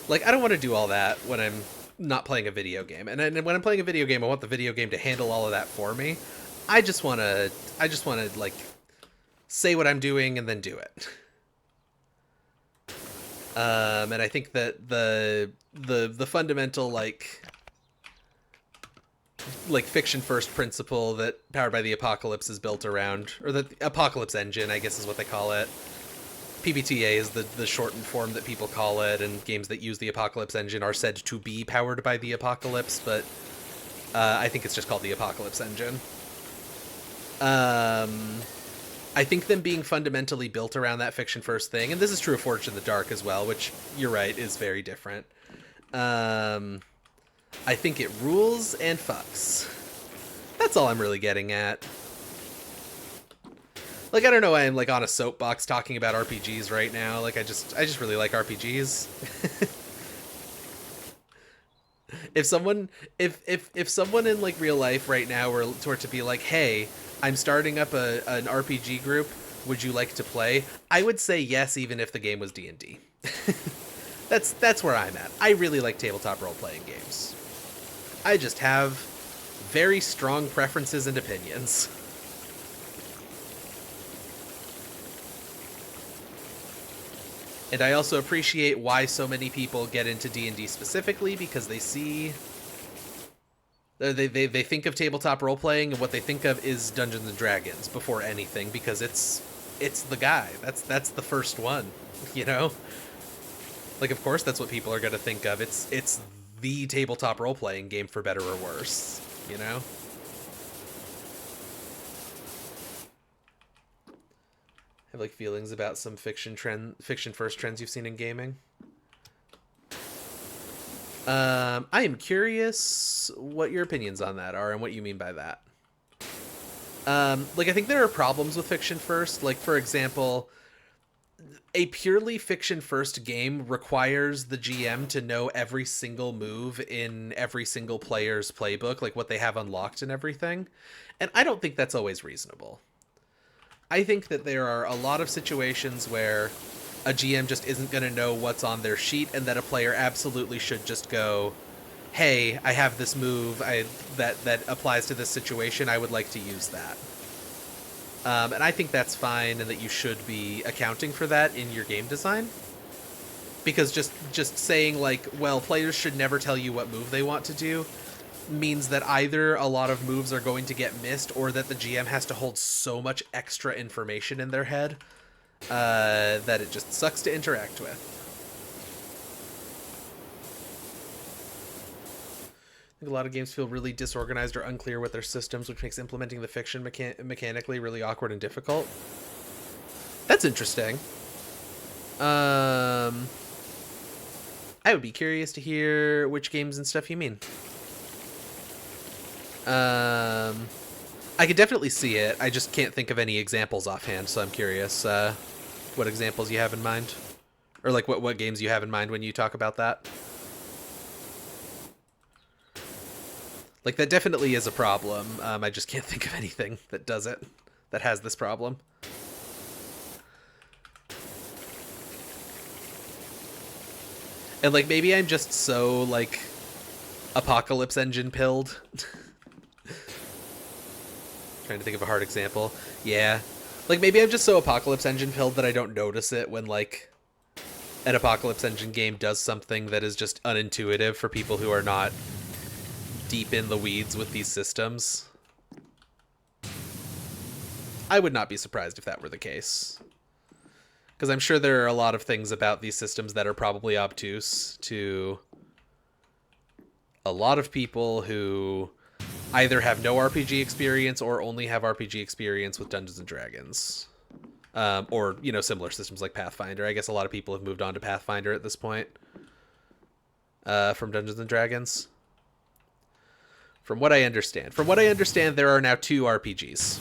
Like I don't want to do all that when I'm not playing a video game. And when I'm playing a video game, I want the video game to handle all of that for me. I just want to like say what I'm doing and then do it. And I think that the fundamental like fiction first principle that Powered by the Apocalypse is built around, or the Apocalypse Engine, I guess is what they call it. PBTA is the shortened form that people call it, and games that use the Apocalypse Engine are said to be powered by the Apocalypse, but I think it's just called the Apocalypse Engine. I think them being fundamentally built around that fiction first thing, and this is true of Forged in the Dark as well, which you're right is very different. I think it rules and fucks. That's all I'm really getting at. Like, I don't know why I'm like on a soapbox talking about RPGs right now. Like, I just really like RPGs. If someone in like real life right now were to be like, hey, I'm starting up an RPG group, would you like to play? I would say yes, even if the game was D&D. That's where I'm at. I really like tabletop role-playing games. I just have very strong preferences and opinions. And I also appreciate why so many people get into D&D specifically, because they see... They think of tabletop role-playing, and what they think of is Dungeons & Dragons before anything, because it's the guy. That's the first one, you know? Like, of course that's what people are going to think of. It's the tabletop role-playing game, for better or worse, you know? Have like feelings about some fiction first trends you've seen in gaming? I am curious what your opinions on that are and what you mean by that. Like, I think there are problems with fiction first. Like, for example, a purely fiction first game requires the GM to know every single move in every single player's playbook, like what they have unlocked and everything. And I don't think that's always reasonable. I think that there are a lot of situations where a GM just isn't going to know what's on their sheet, and that a player absolutely should just go, hey, I have this move that applies to this situation. I would like to use that. And I think that's fine, and that you should be accounting for that in your game design. Because just saying, like, well, players should never tell you what move they want to do means that either a lot of moves are going to get missed, or that the GM has to hold so much extra information in their head that it just sucks to interact with. I think a lot of games feel really disorganized or unclear with their systems, which makes implementing the fiction mechanically really awkward and difficult. That's interesting. I would be curious to hear which games and stuff you mean. I could definitely see it. I just can't think of any examples offhand, so I'm curious what examples you have in mind. Or, like, what games you have in mind when you talk about that. Like, that definitely is a problem. I just can't think of anything that does it, that has this problem. And, like, maybe I'm just so, like, Apocalypse Engine pilled. Trying to think of a hard example. Yeah. Like, maybe I'm just so Apocalypse Engine pilled that I don't notice it when, like, an Apocalypse Engine game does something that is just unintuitive for people who are not deep in the weeds with these systems. I would not be surprised if that were the case. Because I'm sure there are a lot of things about these systems that are probably obtuse to a lot of people who either have no RPG experience or only have RPG experience with Dungeons and Dragons. Or, you know, similar systems like Pathfinder. I guess a lot of people have moved on to Pathfinder at this point from Dungeons and Dragons. From what I understand. From what I understand, there are now 2 RPGs.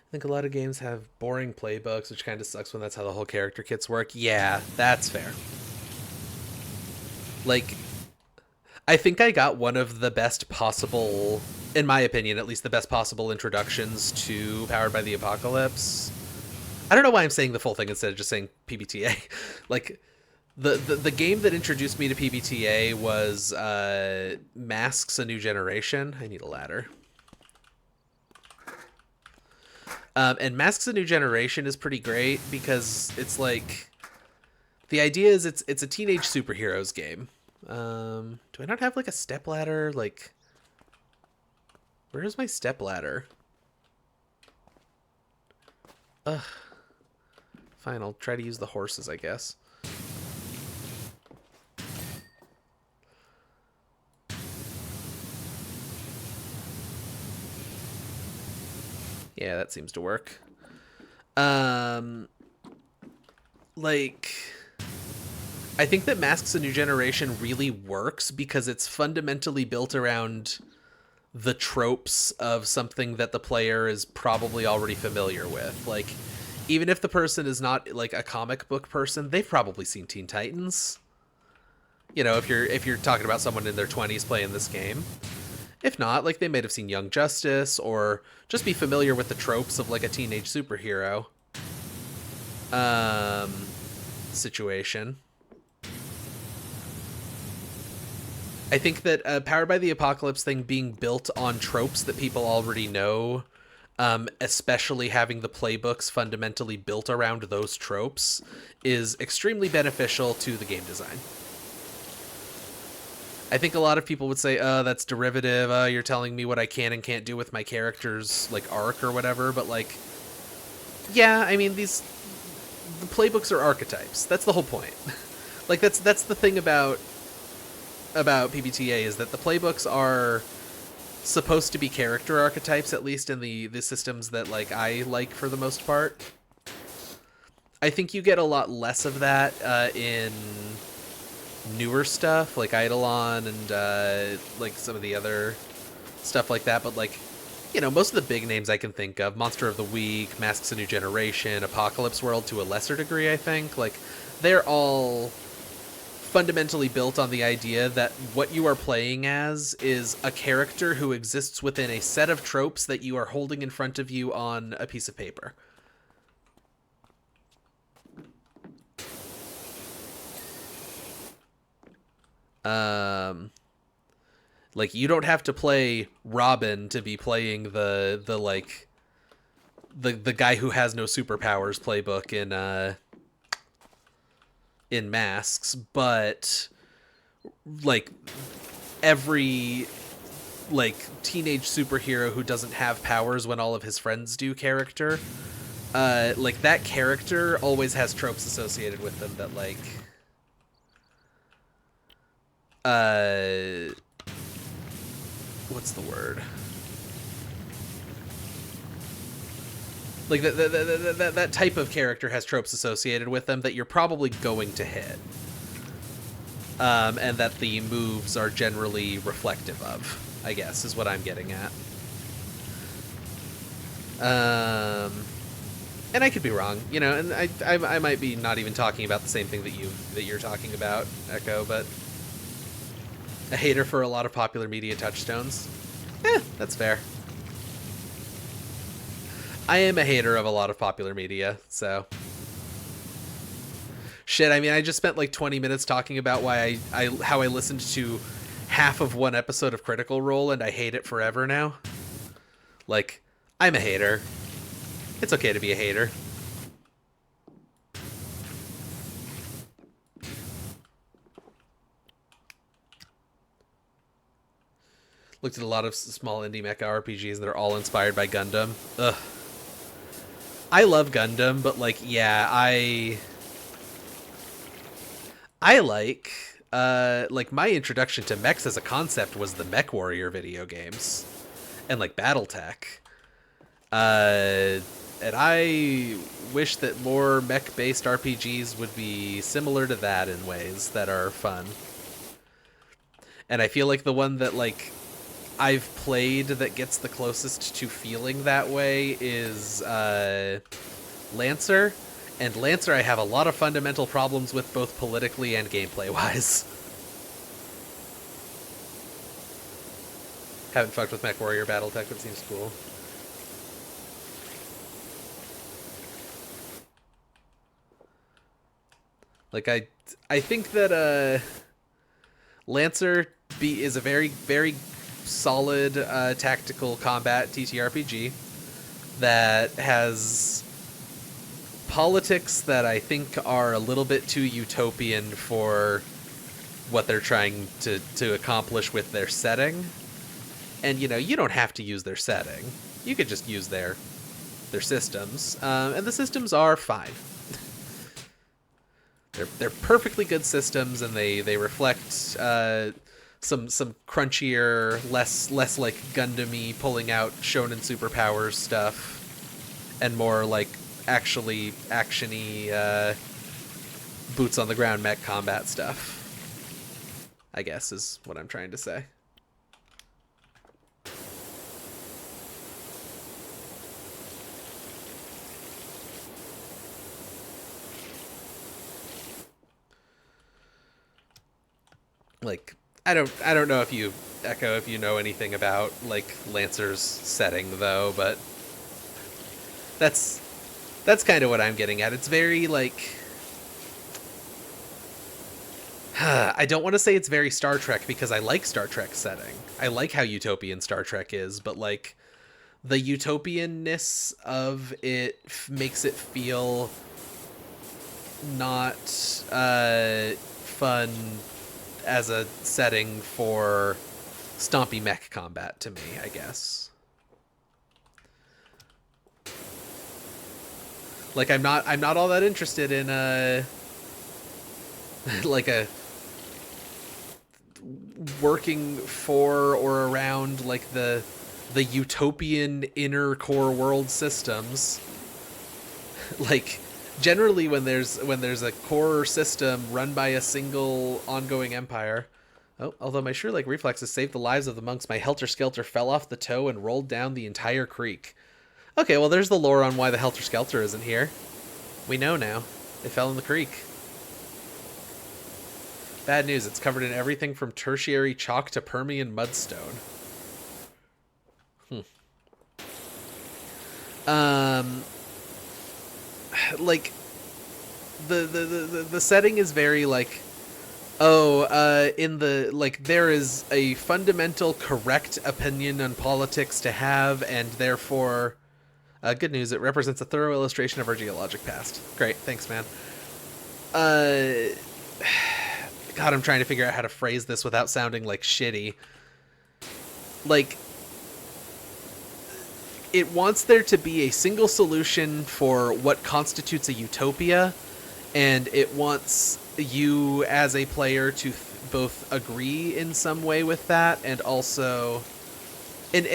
I think a lot of games have boring playbooks, which kind of sucks when that's how the whole character kits work. Yeah, that's fair. Like, I think I got one of the best possible, in my opinion, at least the best possible introductions to Powered by the Apocalypse. I don't know why I'm saying the full thing instead of just saying PBTA. Like, the game that introduced me to PBTA was Masks: A New Generation. I need a ladder. And Masks: A New Generation is pretty great because it's like, the idea is it's a teenage superheroes game. Do I not have, like, a stepladder? Like, where's my stepladder? Ugh. Fine, I'll try to use the horses, I guess. Yeah, that seems to work. Like, I think that Masks: A New Generation really works because it's fundamentally built around the tropes of something that the player is probably already familiar with. Like, even if the person is not, like, a comic book person, they've probably seen Teen Titans. You know, if you're talking about someone in their 20s playing this game. If not, like, they might have seen Young Justice, or just be familiar with the tropes of, like, a teenage superhero situation. I think that Powered by the Apocalypse thing being built on tropes that people already know, especially having the playbooks fundamentally built around those tropes, is extremely beneficial to the game design. I think a lot of people would say, that's derivative, you're telling me what I can and can't do with my character's, like, arc or whatever, but, like, yeah, I mean, the playbooks are archetypes. That's the whole point. Like, that's the thing about about PBTA is that the playbooks are supposed to be character archetypes, at least in the systems that like I like for the most part. I think you get a lot less of that in newer stuff like Eidolon and like some of the other stuff like that, but like, you know, most of the big names I can think of, Monster of the Week, Masks: A New Generation, Apocalypse World to a lesser degree, I think, like, they're all fundamentally built on the idea that what you are playing as is a character who exists within a set of tropes that you are holding in front of you on a piece of paper. Like, you don't have to play Robin to be playing the like the guy who has no superpowers playbook in Masks, but like every like teenage superhero who doesn't have powers when all of his friends do character, like that character always has tropes associated with them that like what's the word? Like that type of character has tropes associated with them that you're probably going to hit, and that the moves are generally reflective of, I guess, is what I'm getting at. And I could be wrong, you know, and I might be not even talking about the same thing that you're talking about, Echo, but a hater for a lot of popular media touchstones. That's fair. I am a hater of a lot of popular media, so shit. I mean, I just spent like 20 minutes talking about why how I listened to half of one episode of Critical Role and I hate it forever now. Like, I'm a hater. It's okay to be a hater. Looked at a lot of small indie mecha RPGs that are all inspired by Gundam. Ugh. I love Gundam, but like, yeah, I like my introduction to mechs as a concept was the Mech Warrior video games and like BattleTech. And I wish that more mech-based RPGs would be similar to that in ways that are fun. And I feel like the one that like I've played that gets the closest to feeling that way is Lancer. And Lancer I have a lot of fundamental problems with both politically and gameplay-wise. Haven't fucked with MechWarrior BattleTech, but it seems cool. Like, I think that Lancer is a very, very solid tactical combat TTRPG that has politics that I think are a little bit too utopian for what they're trying to accomplish with their setting. And, you know, you don't have to use their setting. You could just use their systems. And the systems are fine. They're perfectly good systems, and they reflect some crunchier, less like Gundam-y pulling out shonen superpowers stuff, and more like actually action-y boots on the ground mech combat stuff, I guess is what I'm trying to say. Like, I don't know if you, Echo, if you know anything about like Lancer's setting though, but that's kind of what I'm getting at. It's very like I don't want to say it's very Star Trek because I like Star Trek setting. I like how utopian Star Trek is, but like the utopianness of it makes it feel not fun as a setting for stompy mech combat to me, I guess. Like, I'm not all that interested in like a working for or around like the utopian inner core world systems. Like generally when there's a core system run by a single ongoing empire. Oh, although my sure like reflexes saved the lives of the monks, my helter skelter fell off the toe and rolled down the entire creek. Okay, well there's the lore on why the helter skelter isn't here. We know now. They fell in the creek. Bad news, it's covered in everything from tertiary chalk to Permian mudstone. Like the setting is very like, in the like there is a fundamental correct opinion on politics to have, and therefore good news, it represents a thorough illustration of our geologic past. Great, thanks, man. God, I'm trying to figure out how to phrase this without sounding like shitty. Like, it wants there to be a single solution for what constitutes a utopia, and it wants you as a player to both agree in some way with that and also... And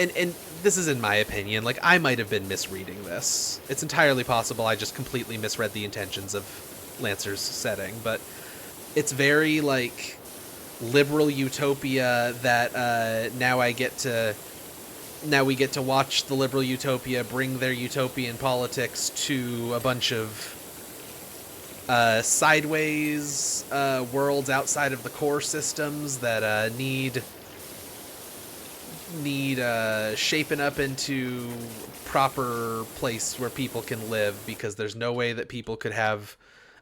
this is in my opinion, like, I might have been misreading this. It's entirely possible I just completely misread the intentions of Lancer's setting, but it's very, like, liberal utopia that now we get to watch the liberal utopia bring their utopian politics to a bunch of sideways worlds outside of the core systems that need shaping up into proper place where people can live, because there's no way that people could have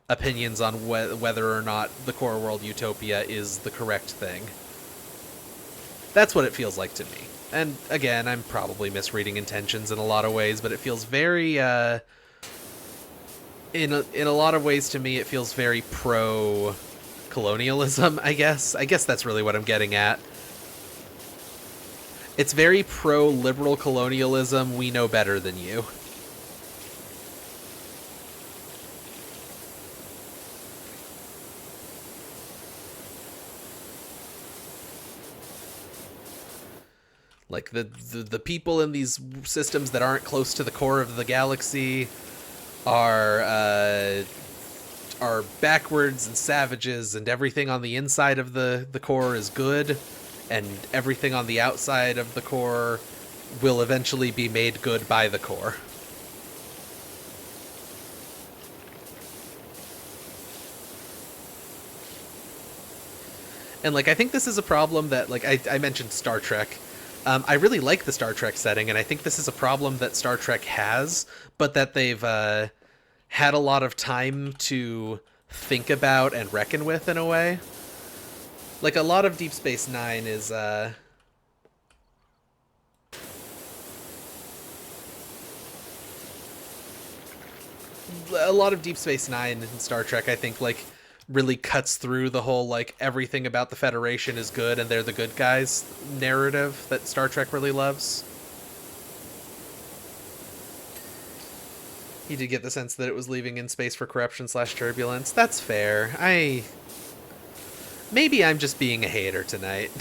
opinions on whether or not the core world utopia is the correct thing. That's what it feels like to me. And again, I'm probably misreading intentions in a lot of ways, but it feels very in a lot of ways to me it feels very pro colonialism, I guess. I guess that's really what I'm getting at. It's very pro-liberal colonialism, we know better than you. Like, the people in these systems that aren't close to the core of the galaxy are backwards and savages, and everything on the inside of the core is good, and everything on the outside of the core will eventually be made good by the core. And, like, I think this is a problem that, like, I mentioned Star Trek. I really like the Star Trek setting, and I think this is a problem that Star Trek has, but that they've had a lot of time to think about and reckon with in a way. Like, a lot of Deep Space Nine is... a lot of Deep Space Nine in Star Trek, I think, like, really cuts through the whole, like, everything about the Federation is good and they're the good guys narrative that Star Trek really loves. You did get the sense that it was leaving in space for corruption/turbulence. That's fair. Maybe I'm just being a hater tonight.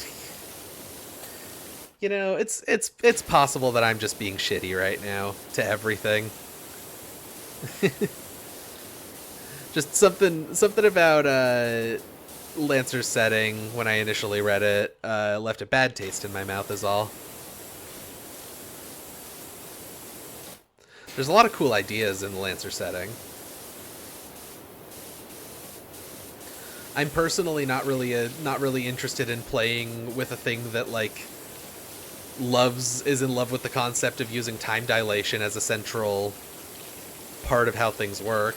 You know, it's possible that I'm just being shitty right now to everything. Just something about Lancer's setting when I initially read it left a bad taste in my mouth is all. There's a lot of cool ideas in the Lancer setting. I'm personally not really interested in playing with a thing that, like, is in love with the concept of using time dilation as a central part of how things work.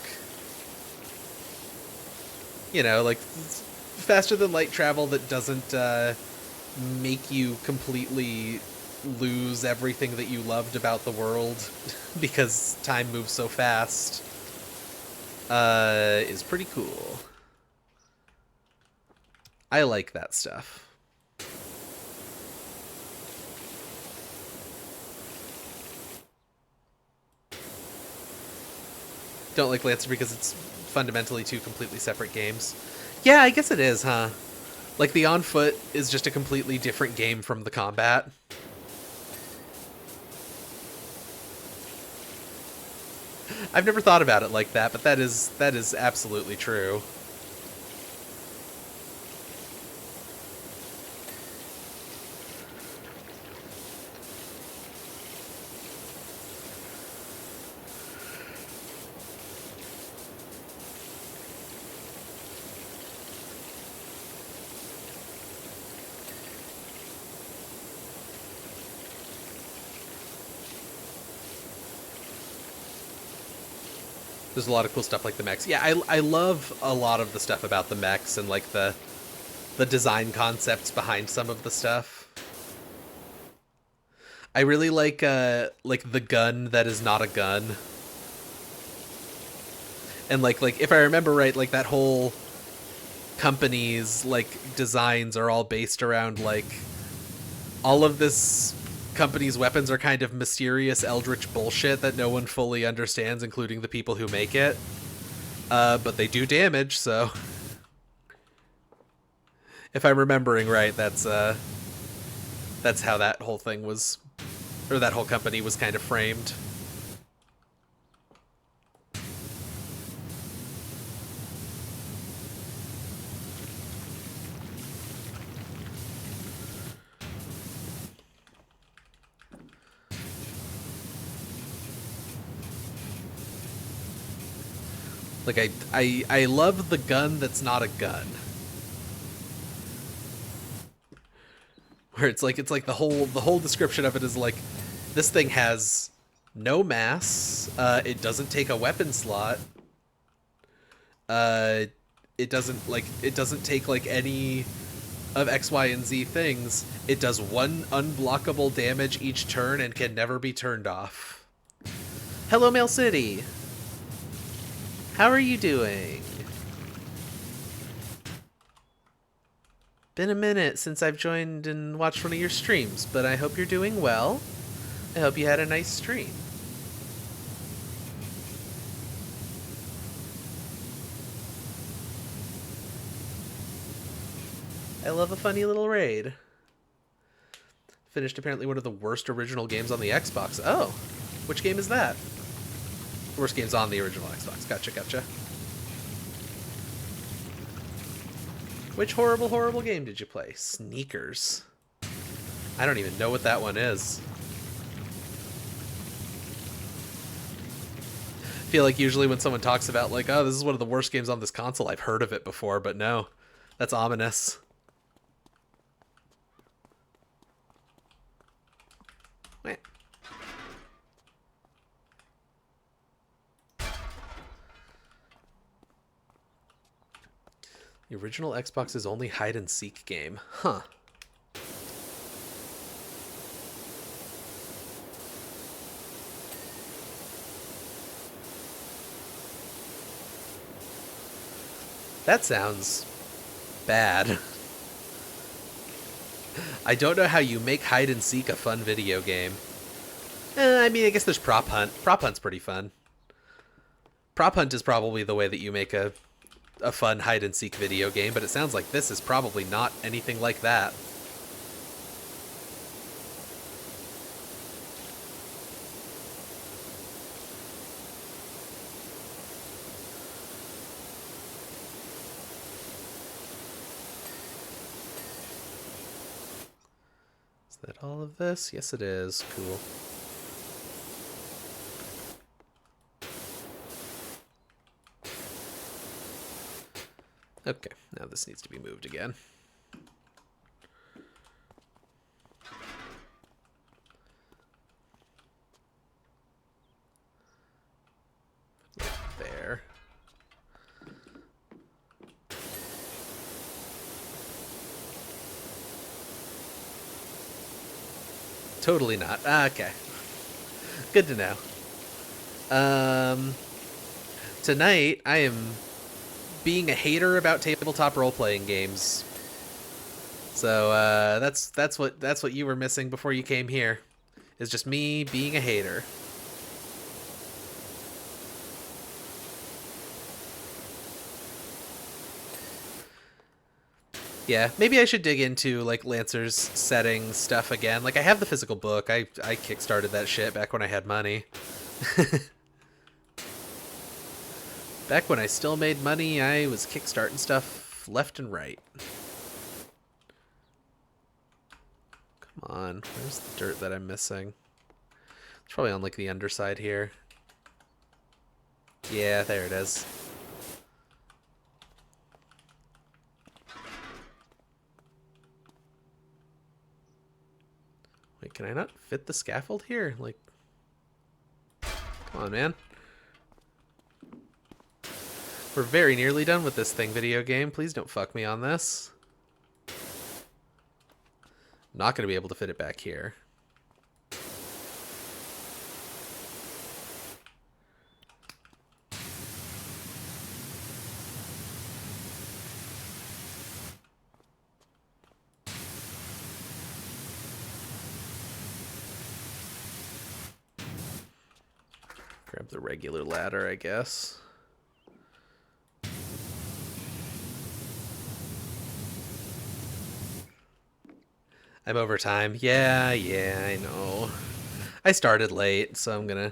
You know, like, faster than light travel that doesn't make you completely lose everything that you loved about the world because time moves so fast is pretty cool. I like that stuff. Don't like Lancer because it's fundamentally two completely separate games. Yeah, I guess it is, huh? Like, the on foot is just a completely different game from the combat. I've never thought about it like that, but that is absolutely true. There's a lot of cool stuff like the mechs. Yeah, I love a lot of the stuff about the mechs and like the design concepts behind some of the stuff. I really like the gun that is not a gun. And like if I remember right, like that whole company's like designs are all based around like all of this company's weapons are kind of mysterious eldritch bullshit that no one fully understands, including the people who make it. But they do damage, so if I'm remembering right, that's how that whole thing was, or that whole company was kind of framed. Like I love the gun that's not a gun. Where it's like the whole description of it is like, this thing has no mass, it doesn't take a weapon slot, uh it doesn't take like any of X, Y, and Z things. It does one unblockable damage each turn and can never be turned off. Hello, Mail City. How are you doing? Been a minute since I've joined and watched one of your streams, but I hope you're doing well. I hope you had a nice stream. I love a funny little raid. Finished apparently one of the worst original games on the Xbox. Oh, which game is that? Worst games on the original Xbox. Gotcha, gotcha. Which horrible, horrible game did you play? Sneakers. I don't even know what that one is. I feel like usually when someone talks about like, oh, this is one of the worst games on this console, I've heard of it before, but no. That's ominous. Wait. The original Xbox's only hide-and-seek game. Huh. That sounds bad. I don't know how you make hide-and-seek a fun video game. I mean, I guess there's Prop Hunt. Prop Hunt's pretty fun. Prop Hunt is probably the way that you make a fun hide-and-seek video game, but it sounds like this is probably not anything like that. Is that all of this? Yes, it is. Cool. Okay, now this needs to be moved again. There. Totally not. Okay. Good to know. Tonight I am being a hater about tabletop role-playing games. So that's what you were missing before you came here, is just me being a hater. Yeah, maybe I should dig into like Lancer's setting stuff again. Like I have the physical book. I kickstarted that shit back when I had money. Back when I still made money, I was kickstarting stuff left and right. Come on, where's the dirt that I'm missing? It's probably on like the underside here. Yeah, there it is. Wait, can I not fit the scaffold here? Like, come on, man. We're very nearly done with this thing, video game. Please don't fuck me on this. I'm not going to be able to fit it back here. Grab the regular ladder, I guess. I'm over time. Yeah, I know. I started late, so I'm gonna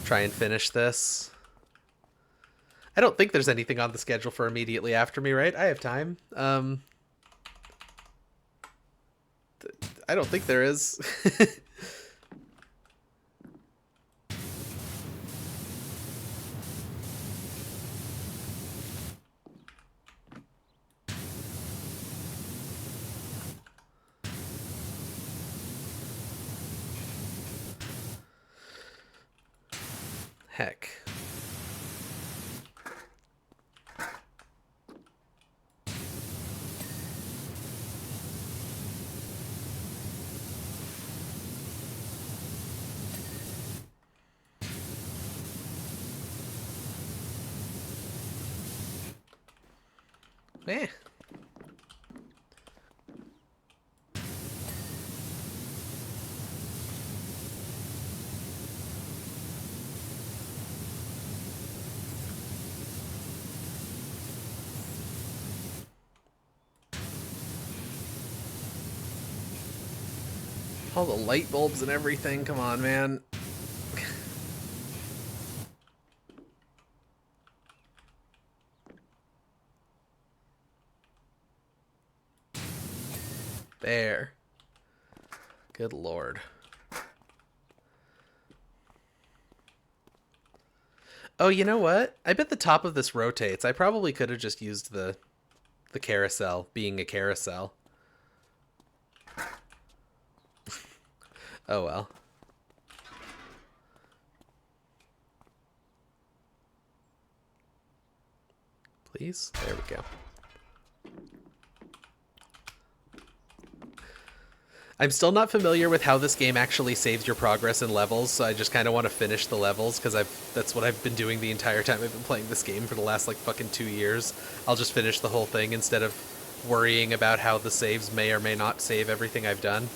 try and finish this. I don't think there's anything on the schedule for immediately after me, right? I have time. I don't think there is. Heck. Eh. All the light bulbs and everything. Come on, man. There. Good lord. Oh, you know what? I bet the top of this rotates. I probably could have just used the carousel being a carousel. Oh well. Please? There we go. I'm still not familiar with how this game actually saves your progress in levels, so I just kind of want to finish the levels because that's what I've been doing the entire time I've been playing this game for the last like fucking 2 years. I'll just finish the whole thing instead of worrying about how the saves may or may not save everything I've done.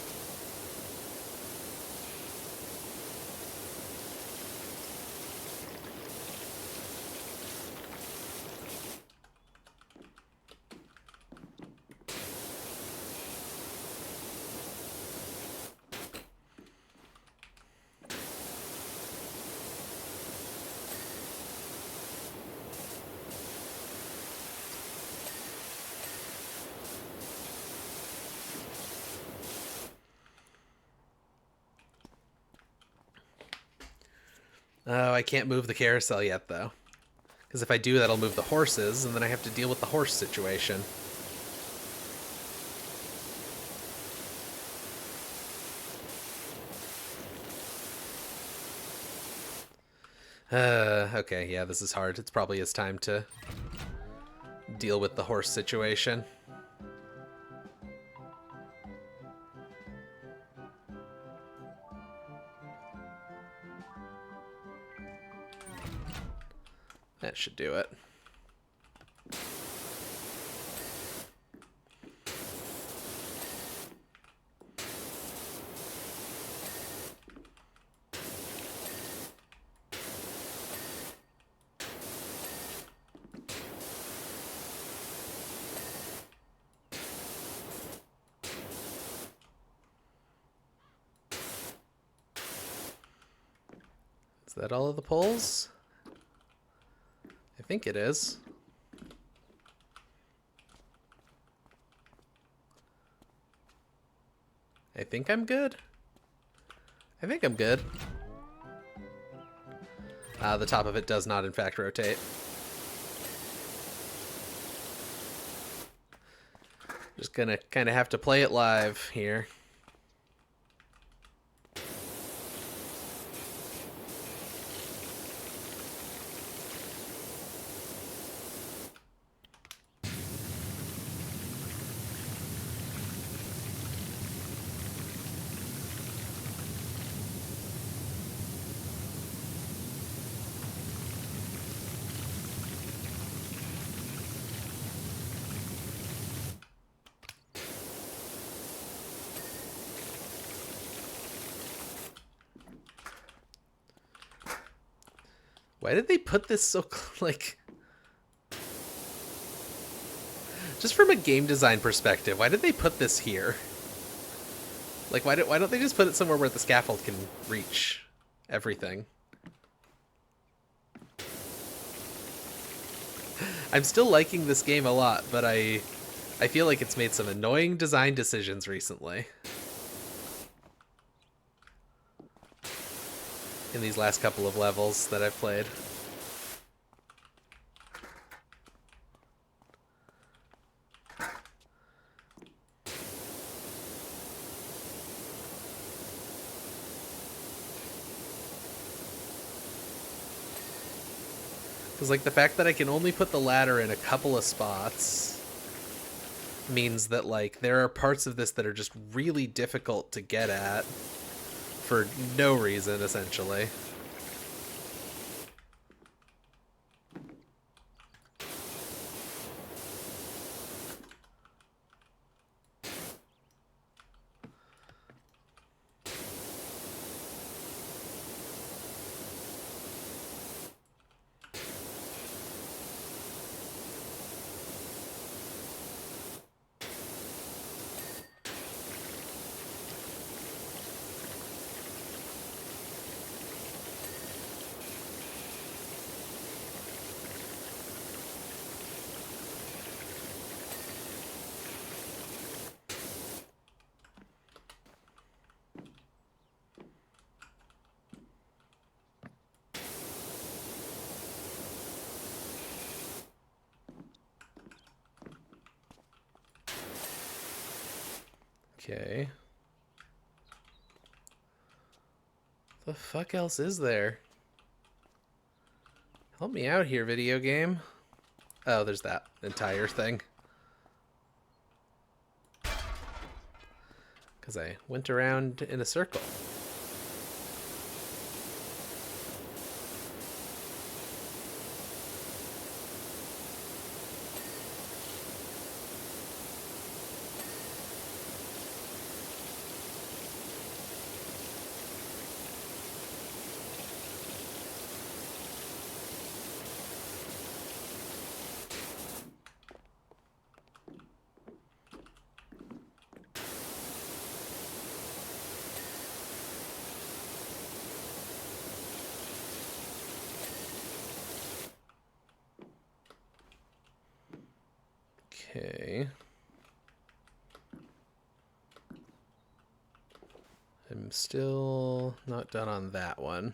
Oh, I can't move the carousel yet, though. Because if I do, that'll move the horses, and then I have to deal with the horse situation. Okay, yeah, this is hard. It's probably his time to deal with the horse situation. That should do it. Is that all of the poles? I think it is. I think I'm good. I think I'm good. The top of it does not, in fact, rotate. Just gonna kind of have to play it live here. Why did they put this so, like... Just from a game design perspective, why did they put this here? Like, why don't they just put it somewhere where the scaffold can reach everything? I'm still liking this game a lot, but I feel like it's made some annoying design decisions recently. In these last couple of levels that I've played. Because, like, the fact that I can only put the ladder in a couple of spots means that, like, there are parts of this that are just really difficult to get at for no reason, essentially. Okay. The fuck else is there? Help me out here, video game. Oh, there's that entire thing. Because I went around in a circle. Okay. I'm still not done on that one.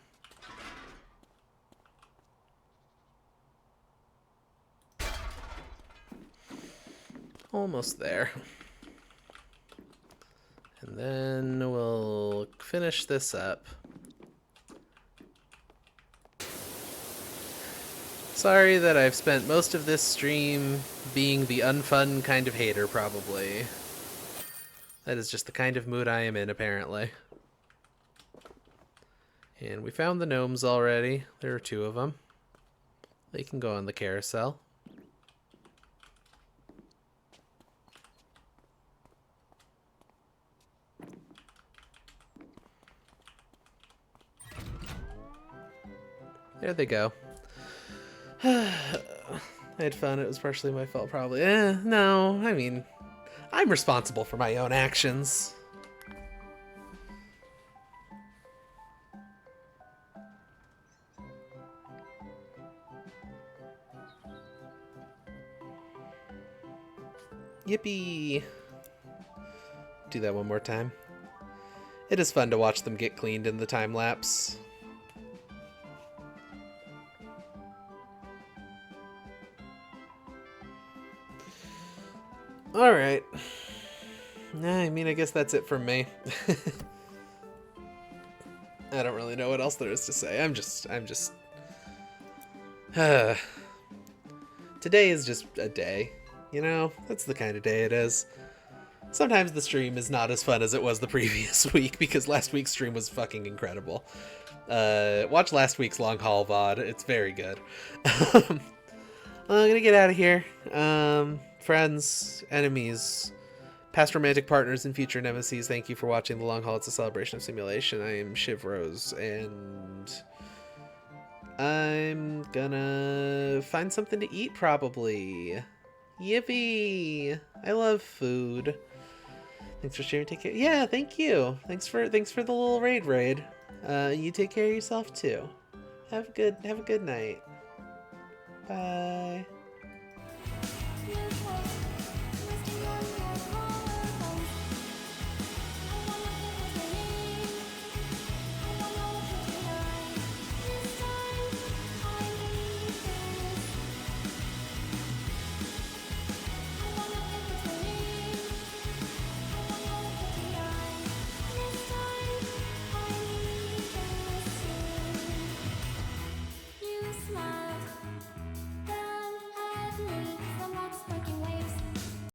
Almost there. And then we'll finish this up. Sorry that I've spent most of this stream being the unfun kind of hater, probably. That is just the kind of mood I am in, apparently. And we found the gnomes already. There are 2 of them. They can go on the carousel. There they go. I had fun. It was partially my fault, probably. No, I mean, I'm responsible for my own actions. Yippee! Do that one more time. It is fun to watch them get cleaned in the time lapse. Alright. I mean, I guess that's it from me. I don't really know what else there is to say. I'm just today is just a day, you know? That's the kind of day it is. Sometimes the stream is not as fun as it was the previous week because last week's stream was fucking incredible. Watch last week's long haul VOD. It's very good. I'm gonna get out of here. Friends, enemies, past romantic partners, and future nemesis, thank you for watching The Long Haul. It's a celebration of simulation. I am Shiv Rose, and I'm gonna find something to eat, probably. Yippee! I love food. Thanks for sharing. Take care. Yeah, thank you. Thanks for the little raid. You take care of yourself too. Have a good night. Bye.